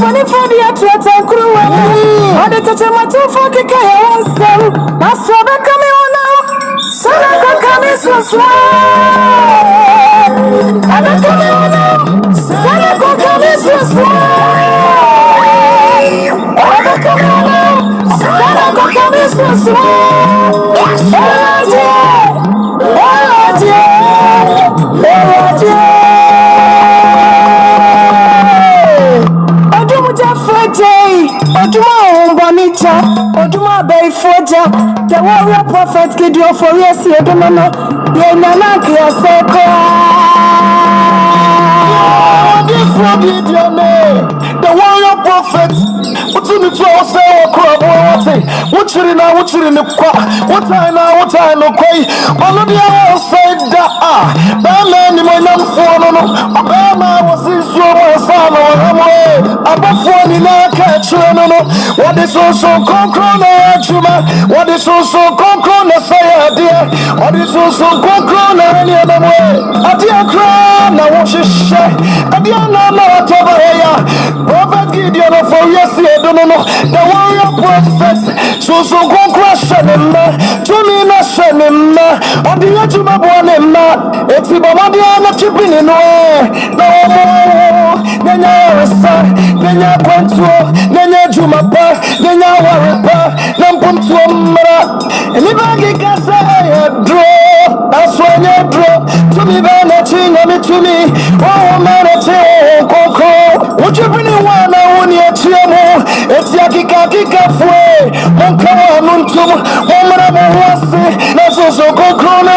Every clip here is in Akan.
Money for the athlete and crew. On the touch of my two for kick I want some. That's what I'm coming on now. Son of a coming so slow. I'm coming on now. Son of a coming so slow. I'm coming on now. Son of a coming so slow. Oh dear. Oh dear. Oh dear. Oduma Bonita, Oduma Bay Forja, the warrior prophet Gideon for yes, you don't know. Yanaki Seko. The warrior prophet, what's in the trouble? Say, what's in the what I know, quay. All of the hours said that, Bama, the man of Fono, Obama was in your son or above one in our catch. What is also concrona, what is also concrona, say, dear, what is also concrona, any other way. A dear crown, I want to share. A dear no, Prophet Gideon for yes, I don't know. The warrior prophet, so go crush him, to me, not send him, on the edge of my one, it's about my dear chipping in way. No more, then you're a son, then you're going to, then you're Jumapa, then you're Warripa, then put to a mother. And if I can say, draw, that's when you draw to me, Vanity, to me, oh, man, would you bring one on your chemo? It's Yakika Fue, Monkawa Muntum, Woman of that's also Corona.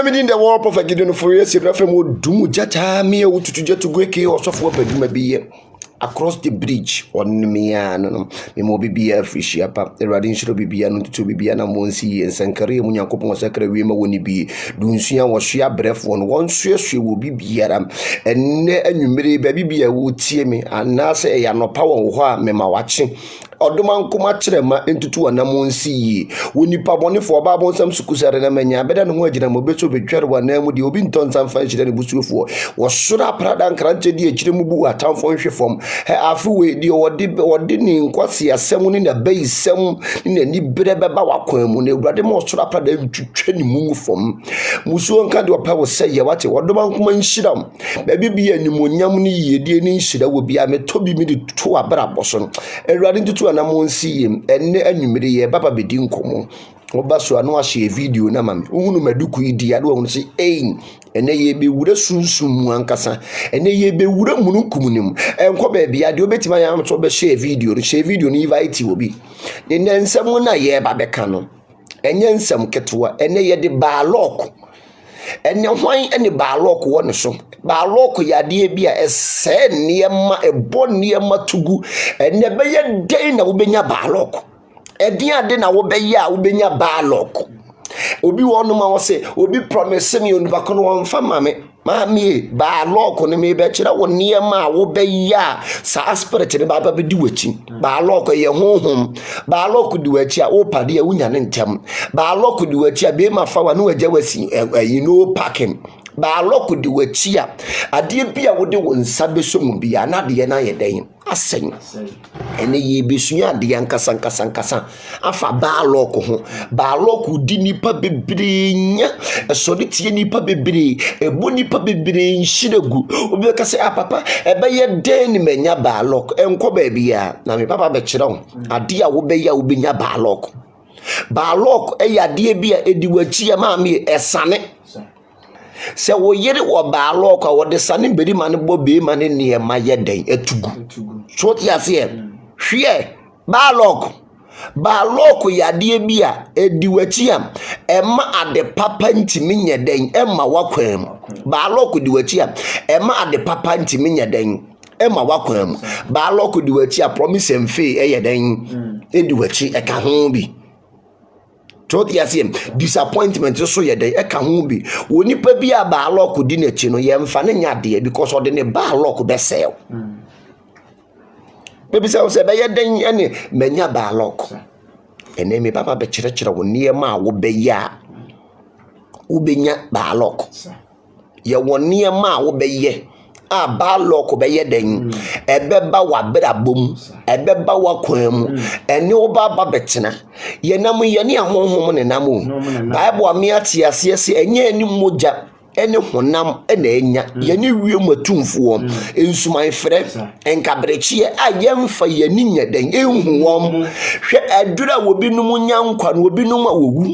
In the war prophet Gideon for yes, you refer more doom jata me to get to Greek or software bedroom be across the bridge on me no me mo bibia frishia pa erade nshiro bibia no tutu bibia na monsi ensankare mu nyankopon sakra wi ma woni bi dunsua wo hwea brefo no won suesue wo bibiara enne anwumere ba bibia wo tie me anase ya no pa wo ho a me ma wache odoma nkoma kyerema entutu anamonsi yi wonipa bonefo ba bonsam sukusare na manya beda no ho agina mo beto betwere wanamu de obi ntonsan fa hyire ne busuofo wo sura prada nkrante de akyire mu bu atamfo nhwefom afiwe de wode ni nkwase asem ni na bayisem ni na ni bere beba wakwan mu na ewurade mo sura prada ntwetwe ni mu fom musuo nka de opa wo sɛ ye wate odoma nkoma nhyiram ba bibia ni monyam ni yedie ni nhira wo bia metobi mi de to abra boso ewurade ntutu anamonsi yem enne anwumere ye baba bedi nkomo oba so anu ahye video na mame uhunu maduku idi ade wo se enne ye be wura sunsun mu ankasa enne ye be wura mununkum nim enko ba bia de obetima ya mto be share video ni invite obi ne nsem na ye ba beka no enye nsem ketewa enne ye de baalok enne hwan enne baalok wo ne so baalok ya de bia ese niema ebo niema tugu enne be ye den na wo benya baalok edi ade na wo be ya wo benya baalok obi wonu ma wo se obi promise me onipa kono won fa mame baalok ne me be kira wo niema wo be ya sa spirit ne baba be di wachi baalok ye honhom baalok di wachi a wo pade a wunya ne ntem baalok di wachi a be ma fa wa no agya wasi parking baalok di wachi a ade bia wo de wo nsa be so mu bia na de na ye den asen ene ye besua de ankasa afa baalok ho baalok di nipa bebrenya so de tie nipa bebre ebo nipa bebre nhiregu obi ka se papa ebe ye den ni menya baalok enko ba bia na me papa be kire ho ade a wo be ya wo benya baalok e ade bia edi wachi ya ma me esane se wo yere wo baalok a wo de sane beri mane bo be mane ne ma ye den etugu so ti ase hwe baalok ya de bia edi wachi am ema ade papa ntimi nye den ema wakwam baalok di wachi am ema ade papa ntimi nye den ema wakwam baalok di wachi a promise emfe eye den edi wachi eka ho bi Choti yasiem disappointment so ye dey eka ho bi woni pa bi a baalok di na chi no ye mfa ne nya de because o de ne baalok be sell baby say be ye den ene menya baalok ene me papa be kire woni ma a wo be ya wo benya baalok ye woni ma a wo be ye a baalok be ye den ebeba wa brabom ebeba wa kwam ene wo ba betena ye nam ye ne ahonhom ne nam bible ami ate ase enye ani moja ene honam ene enya ye ne wie matumfo ensuman frɛ enkabrekie a ye mfa ye ni nya den ehu wom hwɛ adura wo binum nya nkwa no binum a wowu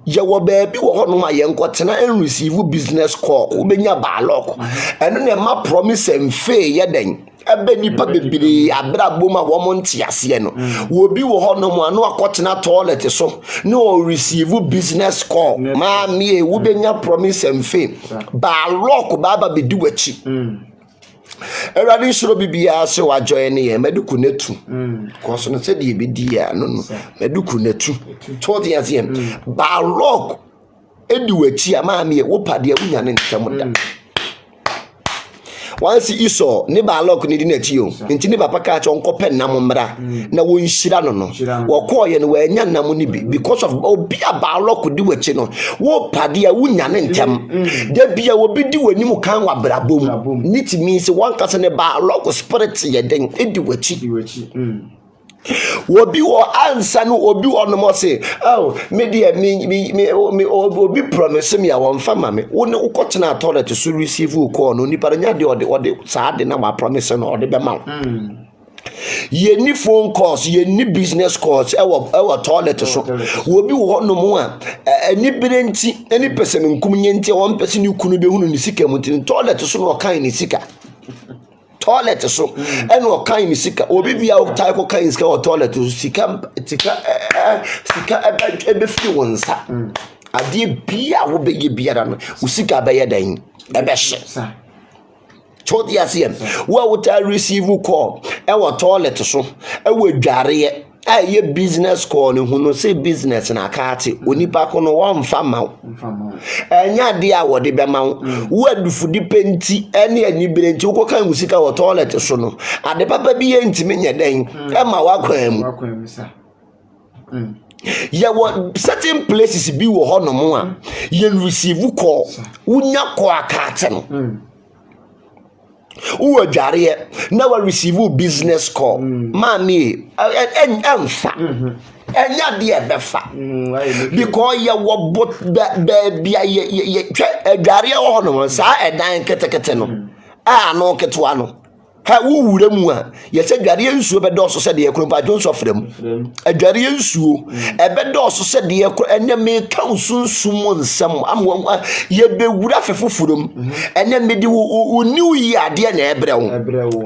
ye wo baabi wo honom a ye nkotena en receive business call wo benya baalok eno ne ma promise emfe ye den ebe nipa bebiri abrabo ma wo montiase no wo bi wo honom ano akotena toilet so no receive business call ma me wo benya promise emfe baalok baba bedi wachi erade shiro bibia se wa join ye meduku netu koso no se de bedi ya no meduku netu told ya ziem baalok edi wachi ama me wo pade awunya ne ntam da once iso ne baalok ni di na chi o nti ne papa ka cha onkope nam mra na wo nhira no wo ko ye no wa nya nam ni bi because of obi a baalok di wachi no wo pade a wunya ne ntam da bia wo bi di wani mu kan wa brabom nit means one kasa ne baalok spirit ye den edi wachi wobi wo ansa no obi ono mo se me dia me obi promise me a won fa ma me wo ne ukotena toilet so receive call no nipa nya de ode saa de na wa promise no ode be ma ye ni phone calls ye ni business calls ewo toilet so wobi wo no mo a ani berenti ani person nkum nyenti won person ni kunu be hunu ni sika mutin toilet so no kan ni sika toilet so eno okan mi sika obi bia o tai ko kan sika o toilet so sika ebe fi wonsa ade bia wo be ye bia da no usika be ye dan ebe hye Chod yasiem. What I receive call. Our toilet so. Our dware. Ye business call who no say business na kati. Onipa ko no one farmer. Enya dia wo de bema wo adufu dipenti ene anibere nti wo kan musika wo toilet so no. Ade papa bi ye ntimi nye den. E ma wakwan mu. Ya what certain places bi wo ho no mo a ye receive call. Unya call akate no. Uwe jariye na wa receive business call mami emfa enya de ebefa because ye wo bot bia ye jariye ho no sa edan ketekete no no ketwa no ha wuwure mu a ye se dware nsuo be do so se de ekro pa jonso frem adware nsuo ebe do so se de ekro ene me kan sunsum nsam am ye be wura fefufurum ene me di new year ade na ebrewo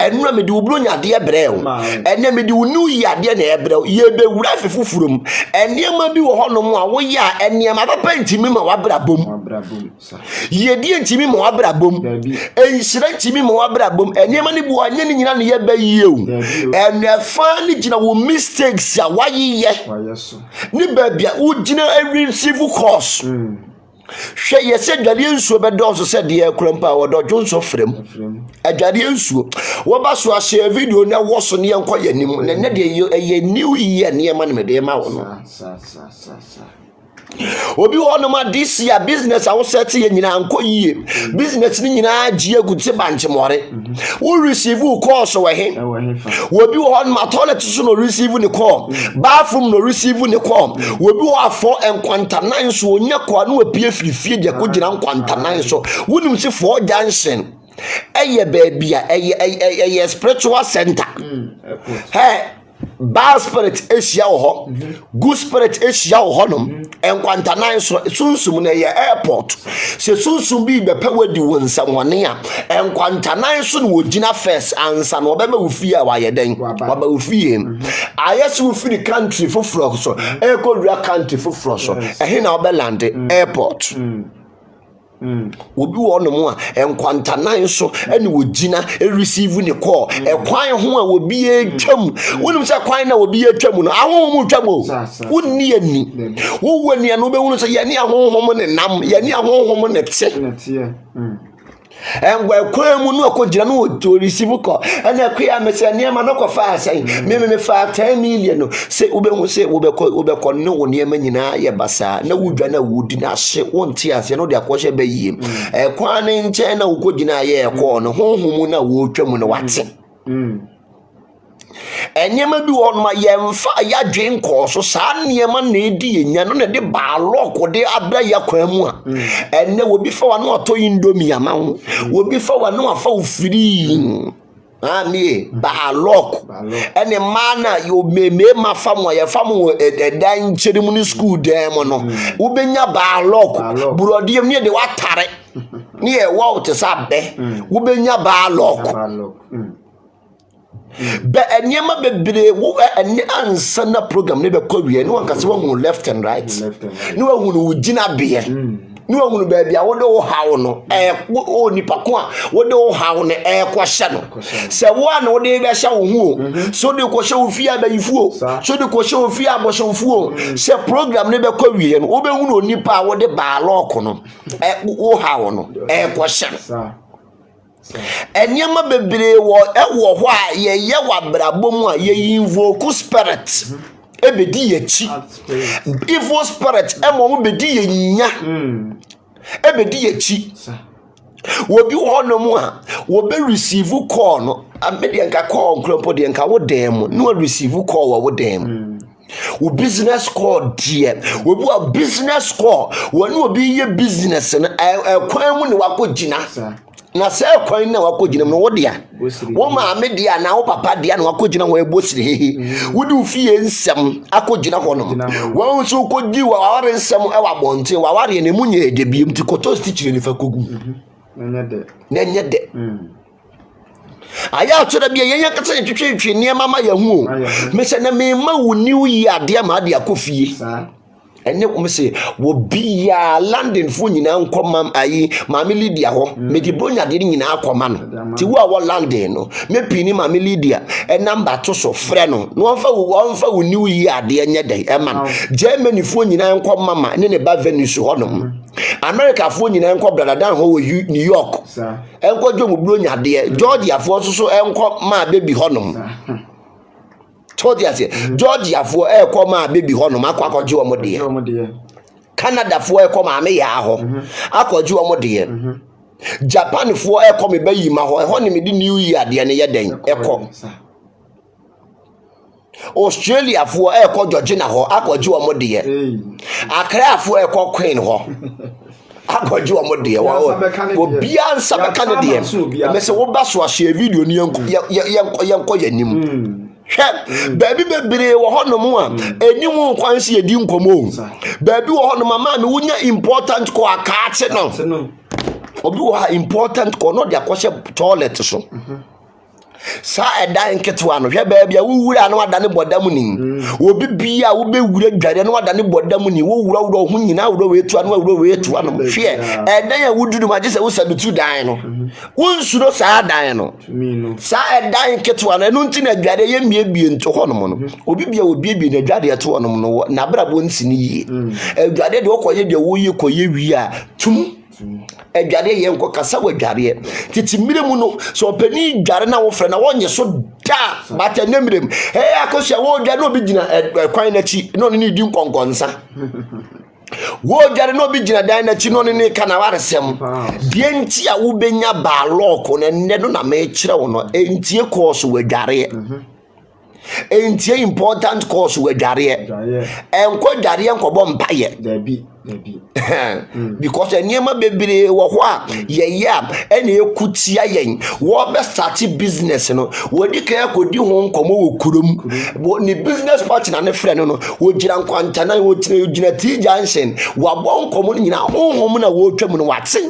enu me di ubronya ade ebrewo ene me di new year ade na ebrewo ye be wura fefufurum ene ma bi wo honom a wo ya ene ma papa ntimi ma wabrabom ye di ntimi ma wabrabom enhira ntimi ma wabrabom ene ma ni bu anye ni nyina ne ye bayi o ene fa ni gina wo mistakes a waye ni babia wo gina receive course hwe ye se dwale nsuo be do so se de akrampa wo do jonso frem adwale nsuo wo ba so a share video na wo so ne enko yanim ne de ye new year ne ma ne me de ma wo no obi wono ma this year business I was set ye nyina anko yie business ni nyina agi agute banche more wo receive call so we he obi wono ma toilet so no receive ni call bathroom no receive ni call obi wo afọ enkwanta nan so onya kwa no apie firifie de ko gina enkwanta nan so wonim si for junction eye baabia eye spiritual center hey bad spirit Asia ho good spirit Asia ho nom enkwanta nan so sunsum na ye airport se sunsum bi be pa wadi wonsam wone a enkwanta nan so no wogina first ansa no obema wufie a waye den waba wufie ayese wufiri country foforo so ekodura country foforo so ehe na obeland airport obi wo no mo a enkwanta nan so ene wogina receive ni call ekwan ho a obi etwam wonim se kwan na obi etwam no ahonhom twam o wonni ani wo wani no be wonu se ye ne ahonhom ne nam ye ne ahonhom ne te engwe kwan mu no akogina no to receive call ene akwa mese ne ma no kofa asan me fa 10 million no se ube se ube ko ne wo ne ma nyina ye basa na wudwa na wudi na hye wonte ase no de akwohye ba yie kwan ne nche na ukogina ye call no honhom na wo twam no wate enyema bi won ma yemfa ya dwen ko so sa niema na edi enya no na de ba lock de abra ya kwan mu a enne obi fa wa no ato indomie ama ho obi fa wa no afa ofiri ami ba lock ene mana yo meme ma famo ya famo dan cherimu ni school dem no wo benya ba lock burodiem ne de watare ne e wa o te sabe wo benya ba lock be enyema bebre wo ene ansa na program ne be kwawie ne wankase wo left and right ne wo hu gina be ne wo hu ba bia wo de wo hawo no o nipa ko a wo de wo hawo ne ko hye no se wo na wo de be hye wo hu so de ko hye wo fia ba yifuo so de ko hye wo fia aboshomfuo se program ne be kwawie no wo be hu nipa wo de ba lock no wo hawo no ko hye no enyema bebre wo ho a ye wabrabom a ye invoke spirit ebedi yachi evil spirit emo bedi yenya ebedi yachi wobi ho no mu a wo be receive call no amede nka call nkropo de nka wo dem no receive call wo dem wo business call die wo bi a business call wo no obi ye business no kwan mu ne wakogina na se kwan na wakogina no wo dia wo ma me dia na wo papa dia na wakogina wo ebosire hehe wo di ufie nsem akogina ho no wo nso kogi wa ware nsem e wa bonte wa ware ne munye edebiem ti koto stichire ni fa kogu nenye de aya atore bia yenya kata twetwe niema ma yahu o me se na me ma wo new year de ma de akofie ene wo se wo bia London fo nyina nkoma ayi Mama Lydia ho me di bronya de nyina akoma no ti wo a wo London no me pini Mama Lydia number to so frɛ no no wonfa wo new year de enye dai e man Germany fo nyina nkoma mama ne ba Venice ho no America fo nyina nkɔ bradadan ho wo New York enko dwo mu bronya de Georgia fo so enko ma baby ho no told you Georgia for air come baby honum akwakoje omo de Canada for air come me ya ho akwaje omo de Japan for air come be yi ma ho ho ne me di new year de ne ye den ekọ Australia for air ko Georgina ho akwaje omo de Accra for air ko Queen ho akwaje omo de wa obi ansa be kan de me se wo ba so a share video ni yenko yanim baby bebere wo honom a enyim kwanse yedi nkomo baby wo honom ma me wunya important ko akaache no obi wo ha important ko no de akɔhye toilet so sa eda nketwa no hwe baby a wuwura na wada ne bodam ni obi bia wo be wura dware na wada ne bodam ni wo wura wura ho nyina wura wetu ana wura wetu ana hwe eda ya wududu ma gese wo sadutu dan no wonsuro sa dan no sa eda nketwa no nti na dware ye miebie nto ho no no obi bia obi na dware to no no na brabo nsini yi dware de okoye de wo yi koye wi a tum edware ye nko kasa wadware titi miremu no so pani dware na wo frɛ na wonye so da bata nemirem akosia wo dware no bi gina kwan na chi no ne di nkonkonsa wo dware no bi gina dan na chi no ne kana waresem die nti a wo benya ba lock na ne no na me kyerɛ wo no entie course wadware entie important course wadware enko dware enko bɔ mpaye dabi because anyema bebere wo ho a ye ya ene ekutia yen wo be start business no wo di ka akodi ho nkomo wo kurom ni business partner ne frɛ no no wo gira nkwanta na wo gira T junction wo abɔ nkomo nyina honhom na wo twam no wate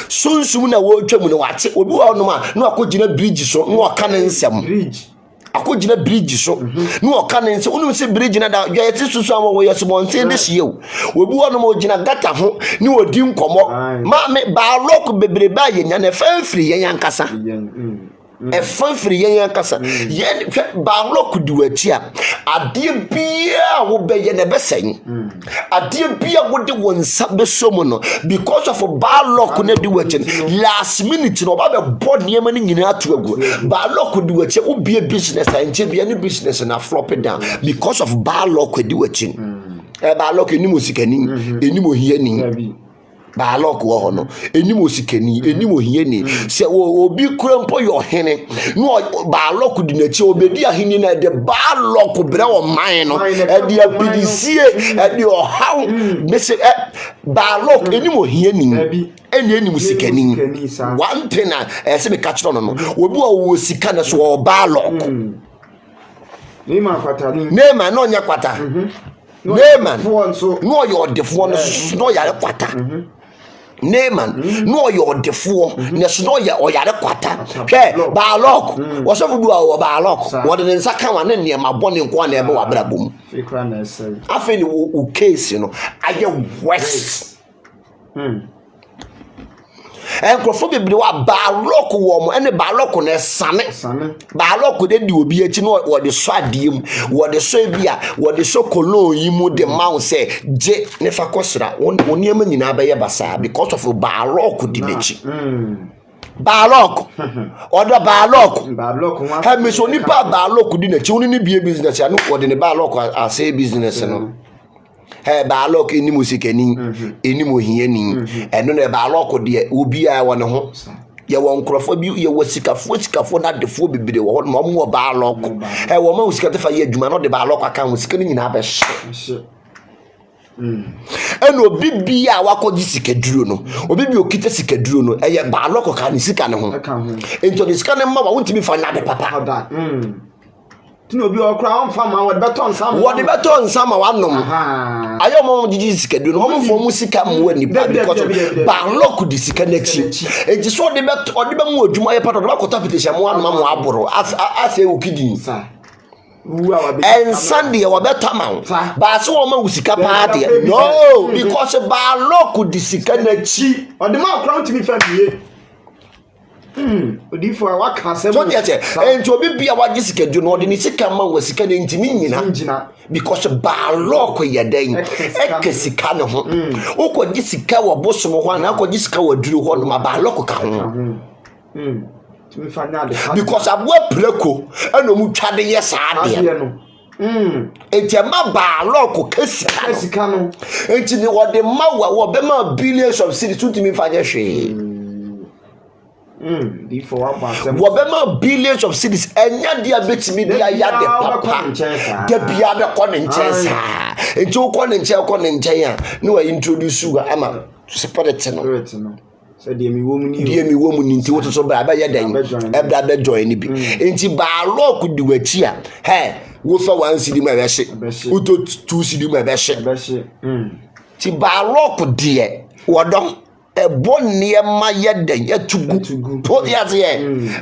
sunsum na wo twam no wate obi wo no ma na akogina bridge so na ɔka ne nsɛm bridge akogina bridge so no oka ne nse unu se bridge na da ya ti susu am wo yeso bonte de hie o obi wo no mo gina gata ho ni odi nkomo ma me ba rock bebre ba ye nya na fanfiri ye yankasa fanfiri ye yankasa ye ba rock duachi a ade bia wo be ye na besen ade bia wo de wonsa be somo no because of ba rock na duachi last minute no ba be bod niam ni nyina atu agu ba rock duachi wo bia business a nche bia ni business na flop down because of ba rock duachi ba rock ni mo sikani eni mo hie ni ba lock wo ho no enimo sikani enimo hieni se obi kurampo yo hene no ba lock di na chi obedi ahini na de ba lock bre wo man no e de abidisie e de ohaw mese ba lock enimo hieni eni enimo sikani one thing na se me catch no obi wo sika na so ba lock nema kwata ni nema no nya kwata nema no yo defo no ya kwata Neyman no your defo na so ya oyare kwata hwe ba lock wo so fudu a ba lock wo de nsaka wa ne ne mabone nko na ebe wa brabom afi ni o case no aye west enkrofo bebiri wa ba lock wo mo ene ba lock na sane ba lock de di obi achi no wo de so adiem wo de so bia wo de so kolon yi mu de maun se je ne fa kosra woni ema nyina ba ye basa because of ba lock di nechi ba lock odo ba lock ha me so nipa ba lock di nechi woni ni bie business ya no wo de ne ba lock ase business no ba lock eni musikani eni mohiani eno na ba lock de obi a wo ne ho ye won krofo bi ye wasikafo na defo bibire wo ho mo ba lock wo ma usikate fa ye adwuma no de ba lock aka musikani nyina ba hye eno bibi a wakoji sikaduro no obi bi okita sikaduro no eye ba lock ka ni sika ne ho ento de sika ne ma wa wontimi fa na de papa tino bi okra on fa ma wo de beton sama wanom ayo mo jiji sikadu no mo fo mu sika mo wani pa because ba lock di sika na chi eji so de be mu adwuma ye pato de ba kota petition mo anoma mo aboro ase okidi and Sunday or better mount. But so woman with Sika party. No, because a bar local disicana cheap on the mouth crown to me family. For what can say? And to be a what Jessica do not in Sika man was Sika into because a bar local ya day. Ekesicano. Oko Jessica or Bosom one, Uncle Jessica would do one my bar local. Because I work Pleco and no Chad, yes, I know. It's a maba local Kessicano. It's in what the Mawa or Bema billions of cities to me financially. Wabema billions of cities and yadia bits me the papa the biada conin chesa and two conin chel conin chaya no I introduce you ama separate said dear me woman into what so bad by your day ebda join ni bi enti ba law could do a chia hey wo fa one city my beshi uto two city my beshi ti ba law could dear wodon e bonne ma yeden yatugu to ya ze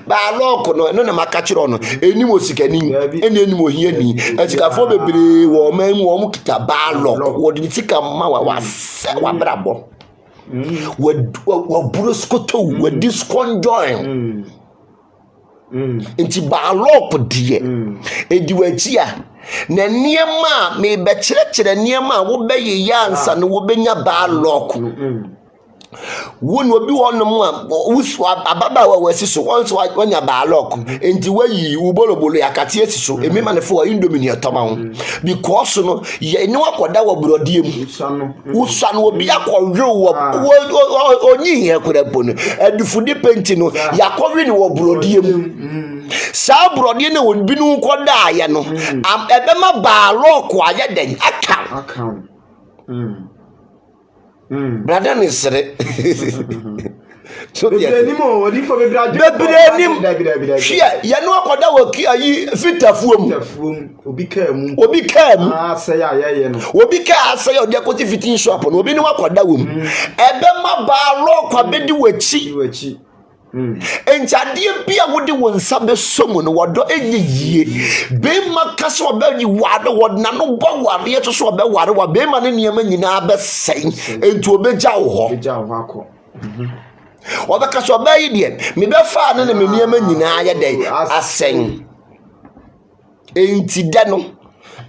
ba lock no na maka kire no eni mo sikani eni mo hiani atikafo bebre wo man wo mu kita ba lock wo di sika ma wa se wa brabo wo bruskoto wo disconjoin enti ba lock die edi wachi a na niema me be kire niema wo be ye yansa no wo benya ba lock won obi wonom a wusu ababa wa wasiso onso wanya ba lock enti wayi ubolobolo yakate asiso emema ne fo indomie etoma ho because no ye ni wakoda wa brodie mu usano obi akɔwe wo onyi he kurapo no adufudi penti no yakɔwe ni wo brodie mu sa brodie na won bi nu koda aye no ebema ba lock aye den aka brother ni sere so the animo odi for bebre hia ye no akoda waki ayi fitafuom obi ka mu say ya ye no obi ka say odi akoti fitin shop no obi ni akoda wom ebe ma ba lock abedi wachi enchade bia wode won sabe somu no wodo enyeyie be makase obayi wade wodna no bo wade yeto so obe wade wa be ma ne niam nyina be sen entu obeja wo ho akọ obeka so obayi de me be fa ne me niam nyina ye dey asen enti de no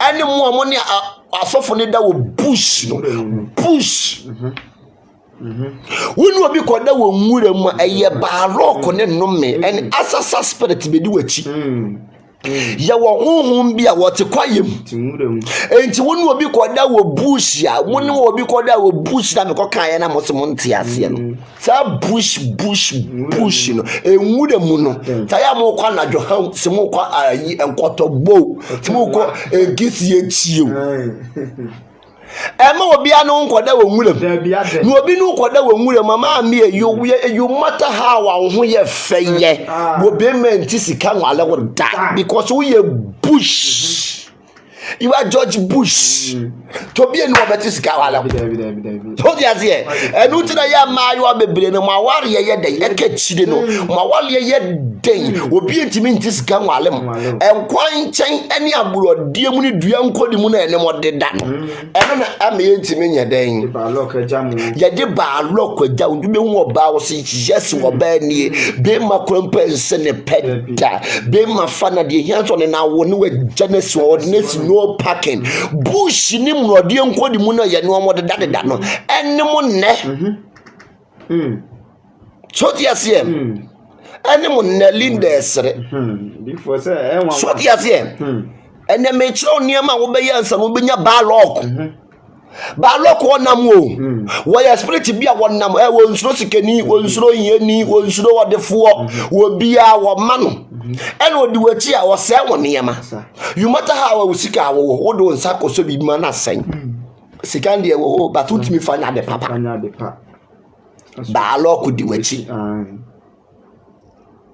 ene mo ne asofo ne da wo bush no bush wonu obi koda wo nwura mu eye ba rock ne nnome en asasa spirit bedi wachi ya wo honhom bi a wote kwayem enti wonu obi koda wo bush ya wonu obi koda wo bush na me kokan ya na mo se mo ntia ase no sa bush no enwura mu no sa ya mo kwa na johan se mo kwa ayi enkotogbo se mo kwa egisi echie ema obi anu nkoda wo nwuram no obi nu nkoda wo nwuram mama me you matter how wo ye feye wo be menti sika nwale wo da because we ye bush you are George Bush to be enu obeti sika wala so dia ze enu tina ya ma yo bebre no ma ware ye den ekachire no ma wale ye den obi entimi nti sika nwale m enkwan chen ene aburodie mu ni dua nkodi mu na ene modeda no eno na ame entimi nya den ba lock aja mu ye de ba lock aja undu be hu oba wo se yes oba nie be ma kwampense ne peda be ma fana de hianso ne na wo ne wa janesi ordinance no packing bush ni mrodie nkodi mu na ye ne omodeda deda no ene mu ne so dia se ene mu ne lindesre before say enwa so dia se ene me chiro niam wo be yansa wo benya ba lock onam wo ya spirit bia wonam wo nsuro sikani wo nsuro hiani wo nsuro wodefo wo bia wo ma no ene odi wachi a wo se wo niam you matter how wo sika wo do nsa koso bi ma na sen sika ndie wo batutimi fanya de papa ba lock di wachi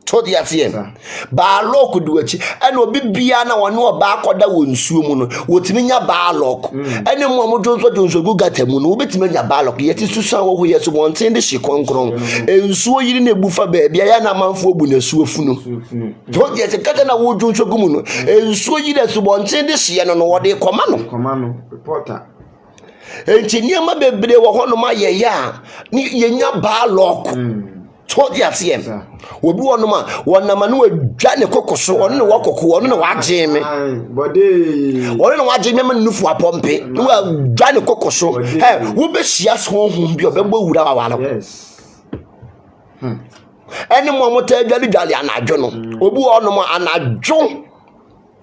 to the asiem ba lock du achi ene obi bia na wone oba akoda wonsuo mu no wotimi nya ba lock ene mo modjonso gu gata mu no obetimi nya ba lock yeti susan wo yeso wonten de hye konkron ensuo yiri na ebufa ba bia ya na manfo obu na suo funu to the ati kata na wo djonso gu mu no ensuo yiri so wonten de hye no wode koma no reporter engineer ma bebre wo hono ma ye ya ni yenya ba lock to the asiem obi wono ma wonama no adwa ne kokoso ono ne wakoko ono ne waje me bode ono ne waje me nufu apompe no adwa ne kokoso wo be hia so honhom bi obegbo wura wawalo eni mo mo ta adwale anadwo no obi wono ma anadwo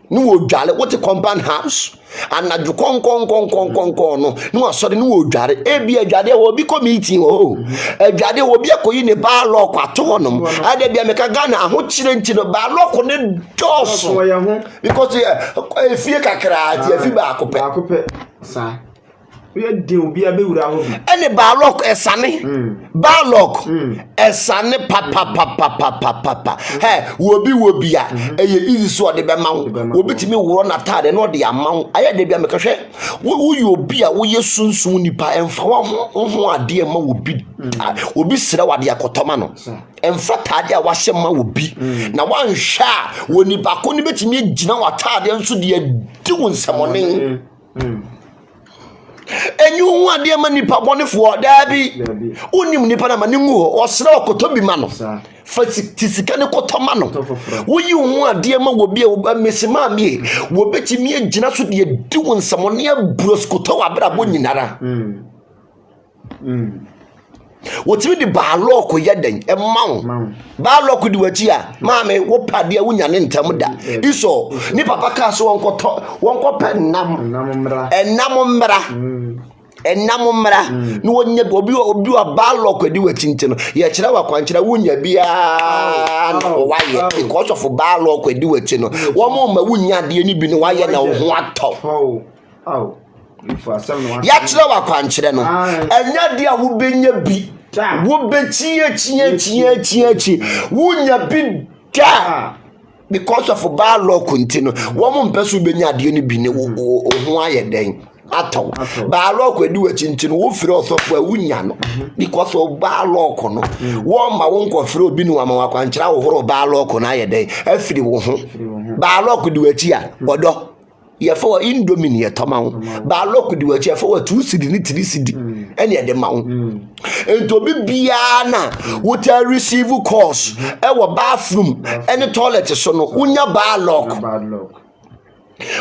ni wo dwale what a compound house anadwo konkon no ni wo sori ni wo dware ebi adwade wo bi committee o adwade wo bi akoyi ne ba lock ato no ade bia meka Ghana ahokyire nti no ba lock ne dos because efie kakra ti afi ba akopɛ sa we dey obi abewura ho bi ene ba lock esane ba lock esane papa wo bi a eye easy so de be mawo wo bitimi woro na tade no de amawo aye de bia mekahwe wo ye obi a wo ye sunsun nipa emfa ho ade ma wo bi obi sira wade akotoma no emfa tade a wahye ma wo bi na wanhwa wo nipa ko ni betimi gina wa tade nso de di wo nsamone enyu ade ma nipa bonefo daabi onim nipa na mani ngu osra okoto bi ma no fatisika ne kotoma no wo yi hu ade ma wo bi a mesima mi wo betimi agina so de di wo nsamone abroskoto wa bra bo nyinara wotimi di ba lock yeden emawo ba lock di wachi a maame wo pade a wunyane ntam da iso ni papa ka so wonko pen enam mmra no wonye obi ba lock di wachi ntino ye kira wa kwankyira wunya bia no waye because of ba lock di wachi no wo ma wunya de ni bi no waye na wo ho atọ ya kira wa kwankyira no enya de a wo benya bi wo bechi wunya bi da because of ba lock ntino wo mo mpeso benya de ni bi ne wo ho aye den atọ ba lock edi wachi ntino wo firi osofo a wunya no because of ba lock no wo ma wo nko firi obi no ama wakwankyira wo horo ba lock na aye den afiri wo ho ba lock di wachi a bodo ye for indomine ye tomawo ba lock di wachi ye for 2 cedi ni 3 cedi ene ye de mawo ento bibia na wo ta receive calls e wo bathroom ene toilet so no unya ba lock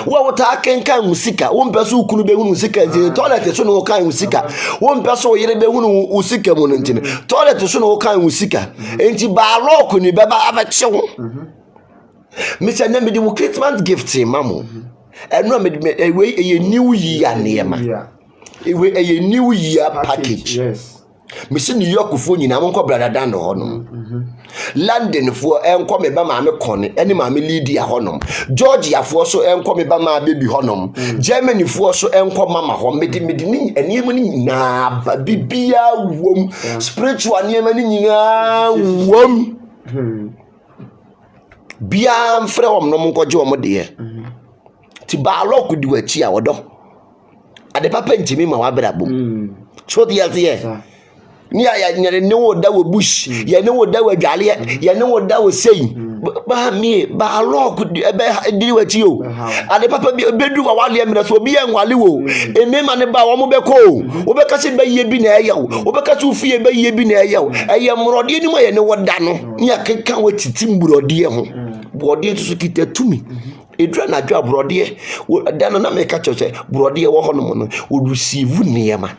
wo ta kenka musika wo mpeso ukunu be hunu musika nti toilet so no kan musika wo mpeso yire be hunu musika mu ntine toilet so no kan musika enti ba lock ni be ba abache wo me say na me di Christmas gift mamu eno me ye new year neema ye new year package yes me say New York fo nyina mo nko brother dan do hono London fo enko me ba ma me kone eni ma me Lydia honom Georgia fo so enko me ba ma baby honom Germany fo so enko mama ho medi ni eniemu ni nyina ba bibia wom spiritual niema ni nyina wom bia mfre wom no nko je wom de ti ba lock di wachi a wodo ade papa ntimi ma wabrabo so the year ni ya nyere ne wo da wo bush ye ne wo da wo dwale ye ne wo da wo sei ba mi ba lock di di wachi o ade papa bedu wa wale mira so bi ye nwale wo eme ma ne ba wo mo be ko wo be ka se ba ye bi na eya wo be ka se ufie ba ye bi na eya wo eye mrode ni mo ye ne wo da no ni akenkan wo titi mbrode ho bode so kita tumi edra na dwa brode dan na me ka choche brode wo hono no wo receive niema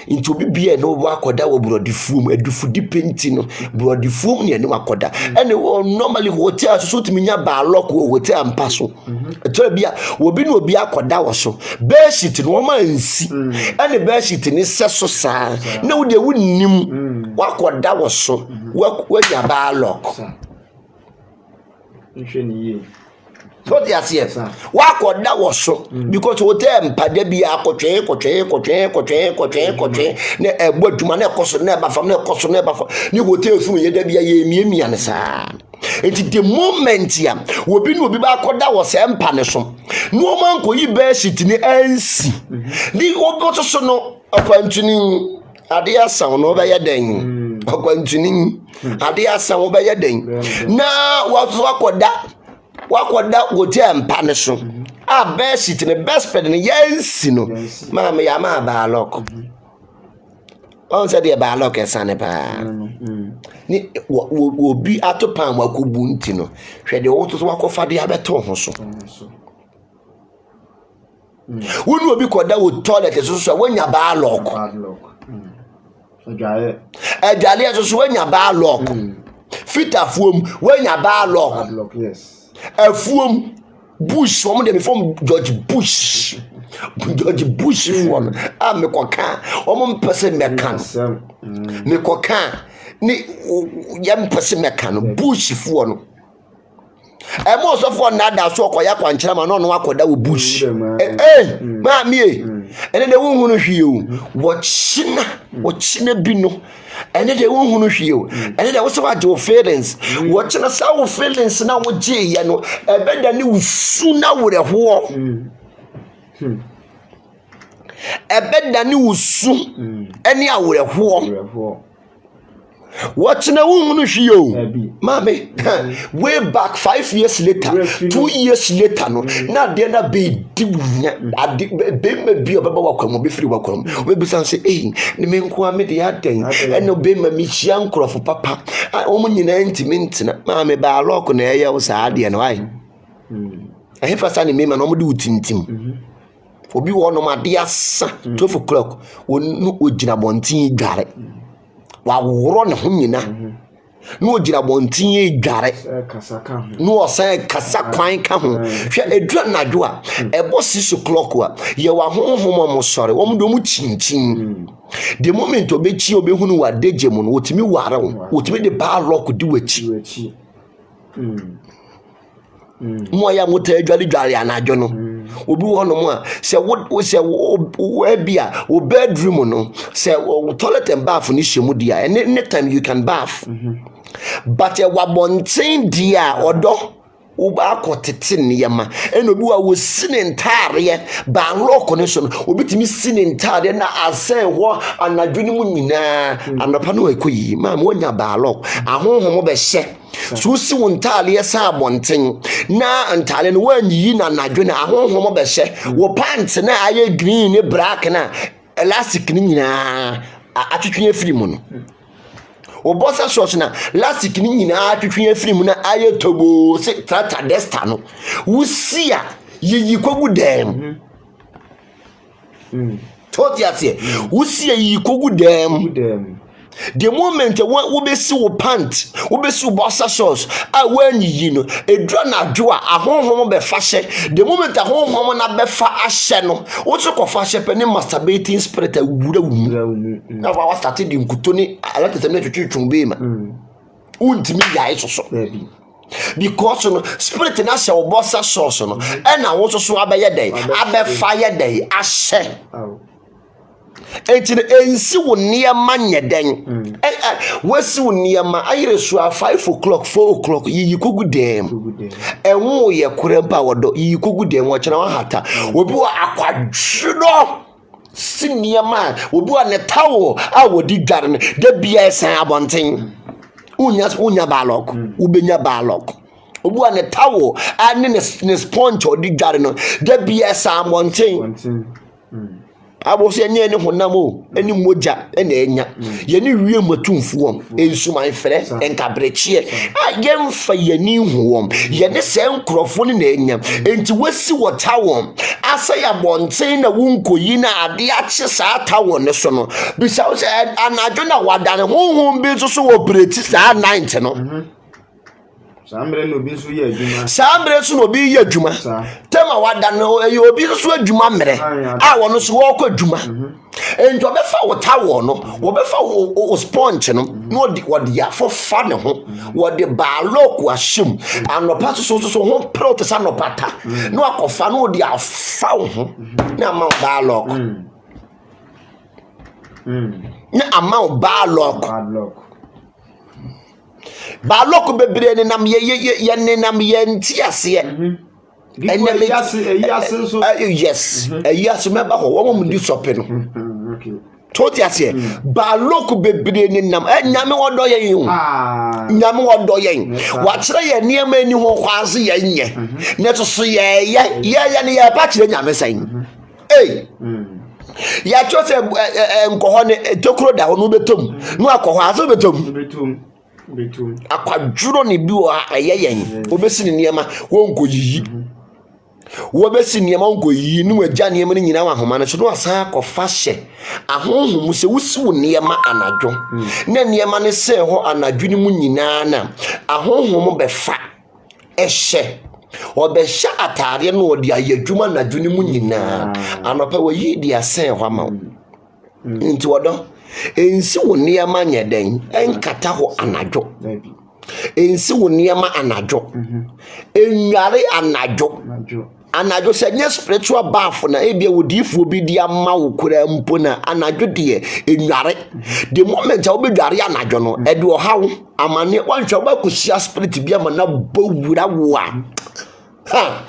into bibia no wa koda wo brode fuum adufu dipenti no brode fuum ne ne wakoda ene wo normally hotel so tumi nya ba lock wo hotel ampaso eto bia wo bi no obi akoda wo so bed sheet no ma nsi ene bed sheet ni seso saa na wo de wonnim wakoda wo so wa nya ba lock nhwe so the asies wakoda wo so because hotel mpade bia akotwe ne ebo adwuma na ekoso na eba fam na ekoso na eba fam ni hotel fun ye da bia ye miemia ne saa enti the moment ya obi no obi ba koda wo se mpa ne so no man ko yi be shit ni ansi ni obo so no akwantuni ade asan no be yeden akwantuni ade asan wo be yeden na wakoda wote mpa ne so a be shit ni best friend ni yansi no mama ya ma ba lock on said ba lock esane pa ni obi atopan wakubu nti no hwede wo to wakofa de abeto ho so wonu obi koda wo toilet so wanya ba lock ejale so wanya ba lock fitafuom wanya ba lock yes afuom bush wo dem from George Bush one me koka o mo mpese mekan me koka ni yam pese mekan bush fuo no e mo so fuo na da so okoya kwankyera ma no akoda wo bush ma mi ene de wo hunu hwie o wo china bi no ene de wo hunu hwie o ene de wo so waje feelings wo china sa wo feelings na wo je ye no e be da ni usu na wo re ho ebeda ni usu eni aworeho watching a woman hwie mame way back 5 years later 2 years later no na de na be diwunya ade be ma bi obeba wakwam be firi wakwam we bi san say ni me nko ame de adan eno be ma mi hia nkrofo papa o mu nyina ntimi ntina mame ba lock na eye wo sa ade no ai ehefa sa ni me ma no mo de utintim obi wo no ma de asa 12 o'clock wonu ogina bontin gare wa woro ne ho nyina no ogina bontin gare no osan kasa kwan ka ho hwe edura nadwo a ebo 6 o'clock a ye wa honhom mo sore wo do mu chinchin the moment obechi obehunu wa deje mu no wotimi ware wo wotimi de ba lock di wachi mo ya mo ta adwale anadwo no obi wo no mo a se wo bia wo bedroom no se wo toilet and bath ni shemu dia anytime you can bath but ya wabonten dia odo wo ba akotete niyama eno bi wa wo sine ntare ba lock ne so no obi timi sine ntare na asen ho anadwo ni mu nyina anapa no ekoyi ma mo nya ba lock ahonhom be hye so si won ntale yesa abonten na ntale no wanyi na nadwo na ahonhom be hye wo pants na aye green ne black na elastic ni nyina atwetwe afiri mu no o bossa shorts na elastic ni nyina atwetwe afiri mu na aye tobo se trata desta no wusia yiyi kogu dem toti ase wusia yiyi kogu dem the moment wo be si wo pant wo be si wo bossa shorts a wanyi no edura na dwo a ahonhom be fa hye the moment ahonhom na be fa ahye no wo tso ko fa hye pe ne masturbating spirit awura wu na wa start di nkuto ni ala tete na twetwetwum be ma untimi yae soso because no spirit na hye wo bossa shorts no e na wo soso abaye den abefa ye den ahye entine ensi wo niema nyeden wasi wo niema ayire so 5 o'clock 4 o'clock yi kogu dem enwo ye korempa wodo yi kogu dem wo kira wa hata obi wa akwadwo si niema obi wa ne tawo a wodi dware ne da bia esan abonten unya balok ubenya balok obi wa ne tawo a ne sponge odi dware no da bia esan abonten abo se nye ne honam o eni moja ena enya ye ne wie matumfuom ensuman fere enkabreche yemfa ye ni huom ye ne se nkrofo ne na enya enti wasi wotawom asa ya bonten na wunkoyi na ade ache sa tawo ne so no bisa se anadwo na wadane honhom bi so operate sa 90 no Sambre no bi so ye adwuma. Sambre so no bi ye adwuma. Tema wada no e obi so adwuma mere. A wono so wo kwa adwuma. Ento be fa wotawo no, wo be fa wo sponge no, no di wode ya fo fa ne ho. Wode ba loku ahyem. Anopa so ho prot sa no pata. No akofa no di afa ho. Na ma ba loku. Na ama ba loku. Baloko bebre ne nam ye ne nam ye ntiase. Yes. Yes, remember what woman do shopping. Okay. Toti ase baloko bebre ni nam nyame wodo yen hu nyame wodo yen wa kire ye niam ani ho kwase ye nye ne to so ye ne ye ba kire nyame san ya chose nkoho ne tokuro da ho no betom no akoho aso betom akwaduro ne bi wo ayeyen obesi ne niam wonko yiyi wobesi niam wonko yiyi no agya niam ne nyina wa homa ne so no asa akofa hye ahonhom se wusi wo niam anadwo na niam ne se ho anadwo ni mu nyina na ahonhom befa ehye obehya atare no odi ayadwuma anadwo ni mu nyina anopa wo yi di asen ho ama nti wodo ensi wo niam anyeden enkata ho anadwo ensi wo niam anadwo enware anadwo se nye spiritual bath na ebia wodifu obi di ama wo kura mpo na anadwo de enware the moment a obedware anadwo no ede ohaw amane wanhwa ba kusia spirit bia ma na bowura wo a ha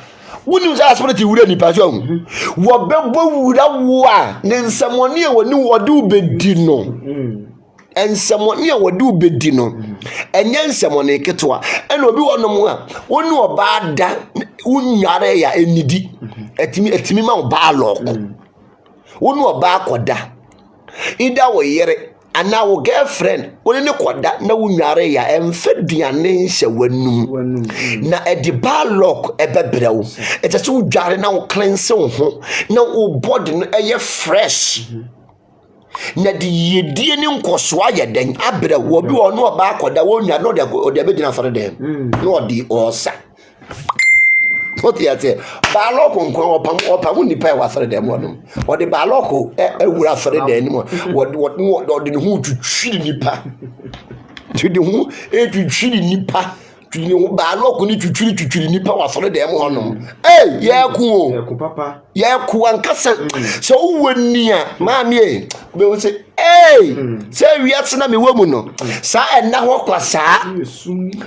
woni za spirit wura ni pa so wo bebowura wo a ne nsamone e woni wode ubedi no ensamone a wode ubedi no enye nsamone ketwa ena obi wonom a woni oba da unyare ya enidi etimi ma oba loko woni oba akoda ida wo yere ana wo girlfriend woni ne koda na unyare ya emfeduane nhye wanum na ediba lock ebebrewo etese udware na wo cleanse wo ho na wo body no eye fresh na di yedie ni nkoso ayeden abre wo bi wo no oba akoda wo nya no de abegina fare dem no odi osa Otiate baloko nkwa opam nipa wa fere dem wonu odi baloko ewura fere dem ni odi ne hu twitwiri nipa twidi hu twitwiri nipa twidi hu baloko ni twitwiri nipa wa fere dem wonu yeku papa yeku ankasa so woni a maami be wo se se wiase na me wamu no sa enna ho kwasa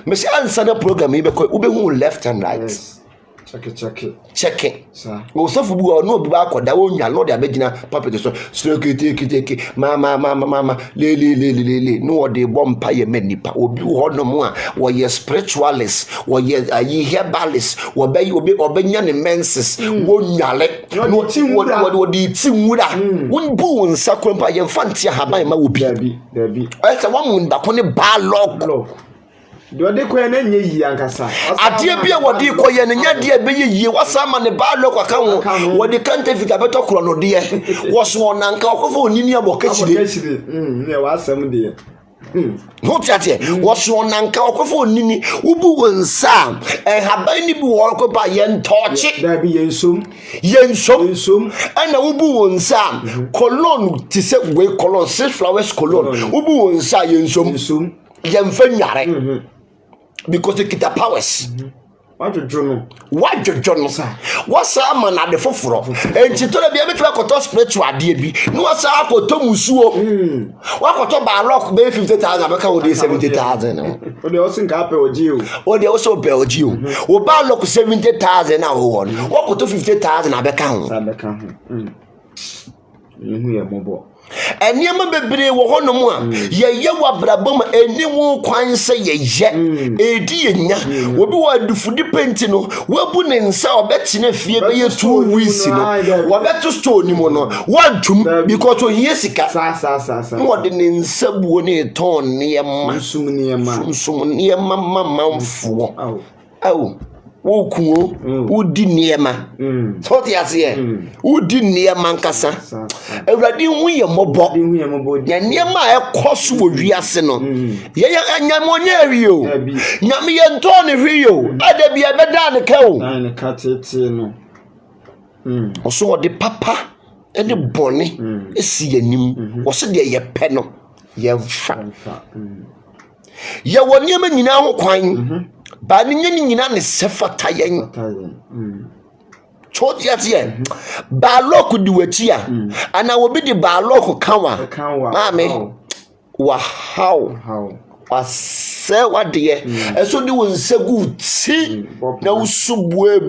me se ansa na program yi be ko ube hu left and right check it wo sofu bu no obi ba akoda wo nya no de abegina papete so kete mama le no de bompa ye menipa obi ho no mu a wo ye spiritualist wo ye herbalist wo be obi nya ne menses wo nyale no wo di tinwura won bu nsa krompa ye mfantia haban ma wo bi ese wo mu ndako ne ba lock Dode ko na nye yi ankasa adie bia wodi ko ye nya de be yi wasama ne ba lo kwa kan wodi kante fika beto kro no de wo so na nka okofo onini abokachire ne wasam de no tiate wo so na nka okofo onini ubu wonsa haban ni bi wo ko ba ye ntoche da bi yensom ana ubu wonsa colon ti se we colon six flowers colon ubu wonsa yensom yemfa nyare because the kita powers wajojo no wasa amana de foforo entito na bia betwa koto spiritual de bi no wasa akoto musuo wakoto ba lock be 50,000 beka wo de 70,000 o de osin ka pe oji o de oso pe oji o ba lock 70,000 na wo won wakoto 50,000 abeka ho yehu ye mobo eniema bebre wo honom a ye wa brabom eni wo kwan se ye edi yenya obi wa dufudi penti no wabu ne nsa obetine fie be ye 2 weeks no wabeto store ni mo no wantum because ohie sika no de ne nsa buo ne ton niema sum niema mamamfo wo kuo udi niema so ti ase udi niema nkasa awrade hu ye mobo ya niema ekoso wo wiase no ye anyamonye ario nyame ye nto ne hwio ada bia beda ne ka o na ka tete no oso wo de papa ene bone esi yanim wo se de ye pe no ye mfa ye wo niema nyina ho kwan ba ni nyina ne sefata yen chotiatie ba loku di wachi a ana obi di ba loku kanwa mame wa how was sɛ wadeɛ ɛso de wo nsa gu ti na wosu bue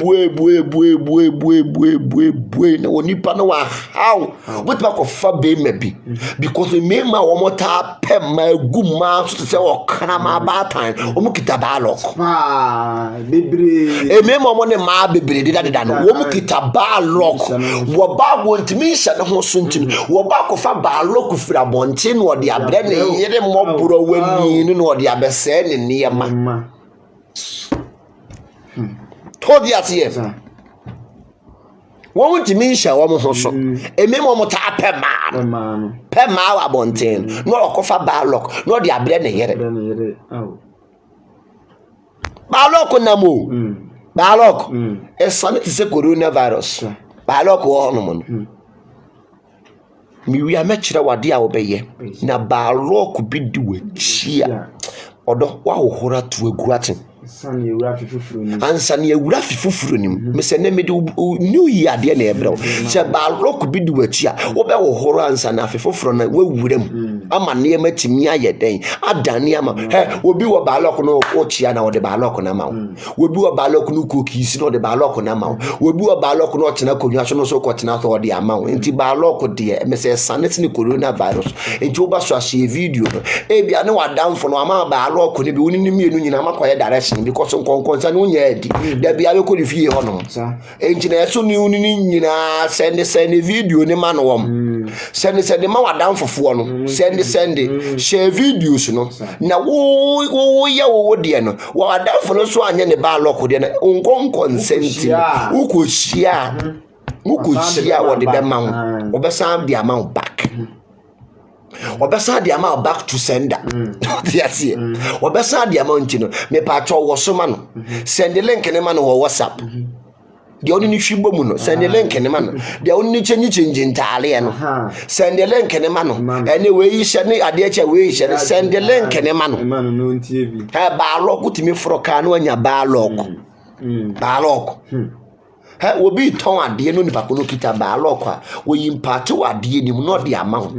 na onipa no wa how wotuma kɔfa bɛrima bi because mmarima a wɔn taa pɛ mmaa gu mmaa so sɛ ɔkana maa baatan wɔn kita baalɔk mmarima wɔn ne mmaa bebree deda no wɔn kita baalɔk wɔ baa wɔn ntumi nhyɛ ne ho so ntumi wɔ baa kɔfa baalɔk firi abɔnten na ɔde abrɛ ne yere mmɔborɔ wani no na ɔde abɛsɛɛ ne nneɛma tɔɔdi aseɛ wɔn ntumi nhyɛ wɔn ho so mmarima wɔn taa pɛ mmaa wɔ abɔnten na ɔkɔfa baalɔk na ɔde abrɛ ne yere baalɔk nam o baalɔk ɛsane te sɛ coronavirus baalɔk wɔ hɔnom no miwia mɛkyerɛ wade a wɔbɛyɛ na baalɔk bi di w'akyi a ɔdɔ wahohora to agu ate ansa ne awura fi fufuro nim mesɛ ne mede new year adeɛ na ɛbrɛ sɛ baalɔk bi di w'akyi a wobɛhohoro ansa na afe foforo na wawura mu ama nneɛma timi ayɛ dɛn adane ama obi wɔ baalɔk no ɔkyia na ɔde baalɔk no ama wo obi wɔ baalɔk no kokiisi na ɔde baalɔk no ama wo obi wɔ baalɔk no ɔtena konwa so no so kɔtena so ɔde ama wo nti baalɔk deɛ mesɛ sane ne coronavirus nti wobɛso ahyɛ video no ebia ne wadamfo no ama baalɔk no bi woni ne mienu nyina makɔyɛ direction because konkonsa no nya adi da bia be ko di fie hono enti na eso ni uni nyina send video ni ma no wom send ma wadam fofo no send share videos no na wo ye wo de no wadam fo no so anya ne ba lock de na onkon consent uko shia wo de be ma wo be san de ama back obesa de ama back to sender yes obesa de ama ntino me pa cho wo so ma no send link ne ma no WhatsApp de oni ni hwibo mu no send link ne ma no de oni ni change ntaale no send link ne ma no ene we yi hye ne ade acha we yi hye send link ne ma no no ntie bi ba lock timi fro ka no anya ba lock obi ton ade no ni pa ko no kita ba lock a wo yi mpate wa ade ni mu no de ama ho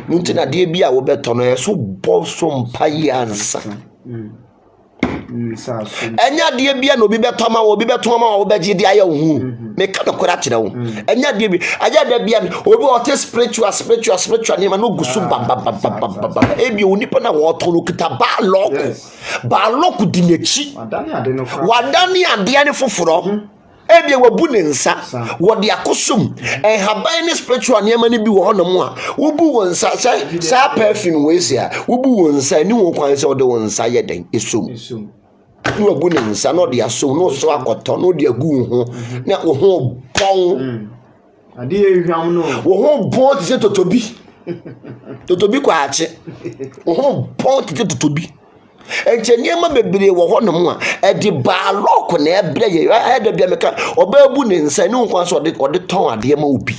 nuntina de bia wo beto no eso boso mpayi ansa enya de bia no bi beto ma wo beji de aye hu me ka no kora kire wo enya de bi aja de bia obi o te spiritual ni ma no gusu baba ebi onipa na wo to no kita ba lock di nechi wadani ade ne foforo ebia wabu ne nsa wode akosum haban ne spiritual niema ne bi wo honom a wobu wo nsa sa perfume wesia wobu wo nsa ni wo kwan se wode wo nsa ye den esum ni wabu ne nsa no de asom no so akoto no de agu ho na wo ho bon ade ehwam no wo ho bon ti se totobi kwa ache wo ho bon ti se totobi enche niema bebre wo honom a edi baalɔk na ebre ye eda bia meka obabu ne nsa ni nkwan so ode ton ade ma obi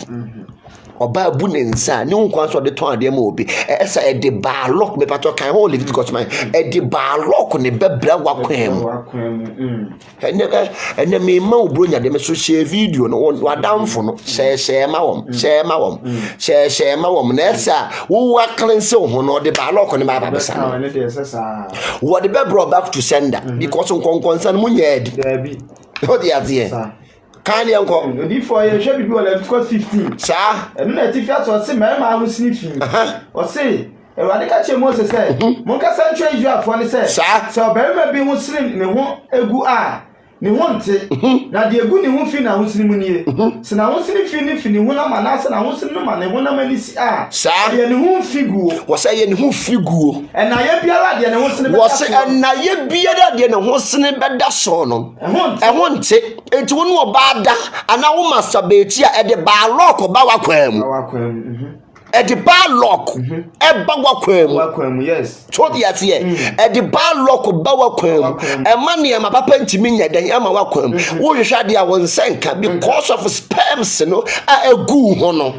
obabu ne nsa ni nkwan so ode ton ade ma obi esa edi baalɔk me pato kan ho Leviticus man edi baalɔk ne bebra wakwam ene me ma obronya de me so share video no wadamfo no share ma wom na esa wo wa cleanse ho no ode baalɔk ne ma ba besa what the brought back to sender because on concern munyed Debbie what the idea can you go di for you should be Leviticus 15 sir and na tifia so say me ma hu sniffing o say Ewade ka che Moses say mon ka sanchwe Israelfo ne say so obarima bi hu slim ne ho egu a ne ho nte na de egu ne ho fi na ho slim nie se na ho slim fi ne hu na ma na se na ho slim no ma ne ho na mani si a ye ne ho figuo wo say ye ne ho figuo en na ye biara de ne ho slim wo say en na ye biara de ne ho slim beda so no e ho nte enti wo no oba da ana wo masabeti a e de baalɔk ba wakwam Edi baalɔk eba wakwam yes so the atie edi baalɔk ba wakwam ema ne ma papa ntimi nya den ama wakwam wo hwehwa de a won senka because of sperms no a egu ho no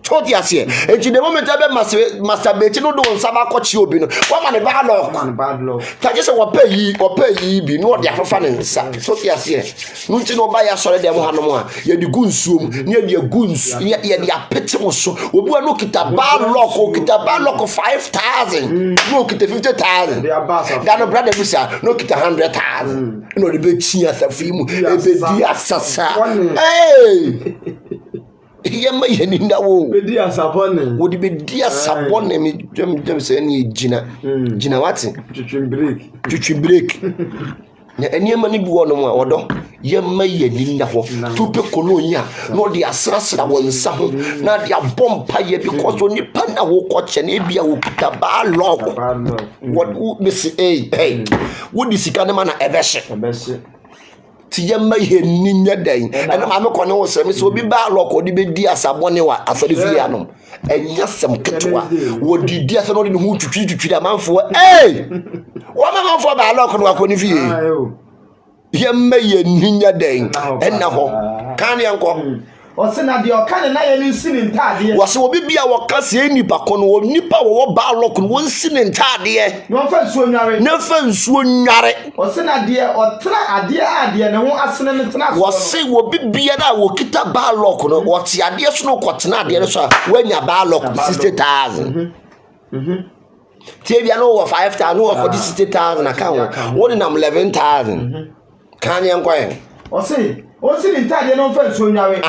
Told yes, here. And the moment I masturbate, no do Saba coach you. One man a bad luck. Just what pay ye be no their fan and sack. So yes, here. No buy a solid demo more. You're the goons near the goons, near the appetimus. We will look at a bad luck or get a bad luck of 5,000. Look at the 50,000. They are bass of that brother, look at 100,000. No, the big cheers of him, a dear sassa. Hey! Yema yeninda wo bedi asabone wo di bedi asabone me dwem se ne gina wate twitwi break na eniema ne bi wono mu a wodo yema yeninda ho tupe kolonia no de asrasra wonsa ho na de abompa ye because onipa na wo koche na bia wo kita ba lock what me say hey wo di sika ne ma na ebehye Tiyama ye ninya dan and ma me kono wo sem so obi ba loko di be di asabone wa afade fi anom enya sem ketwa wo di ase no de hu twitwi amanfo wo amanfo ba loko no akoni fi yema ye ninya dan enna ho kan yanko Osina de okane na ye nsini ntade wo se obi bia wo kase nipa kono wo nipa wo ba loko wo nsini ntade no fa nsuo nware na fa nsuo nware osina de otra ade ne ho asene ne tena so wo se wo bibia da wo kita ba loko no wo ti ade so no kwotena ade so wanya ba loko 60,000 tie bia no wo 5,000 no wo 60,000 account wo ni nam 11,000 kan yan kwa Osini ntade no fa nsuo nware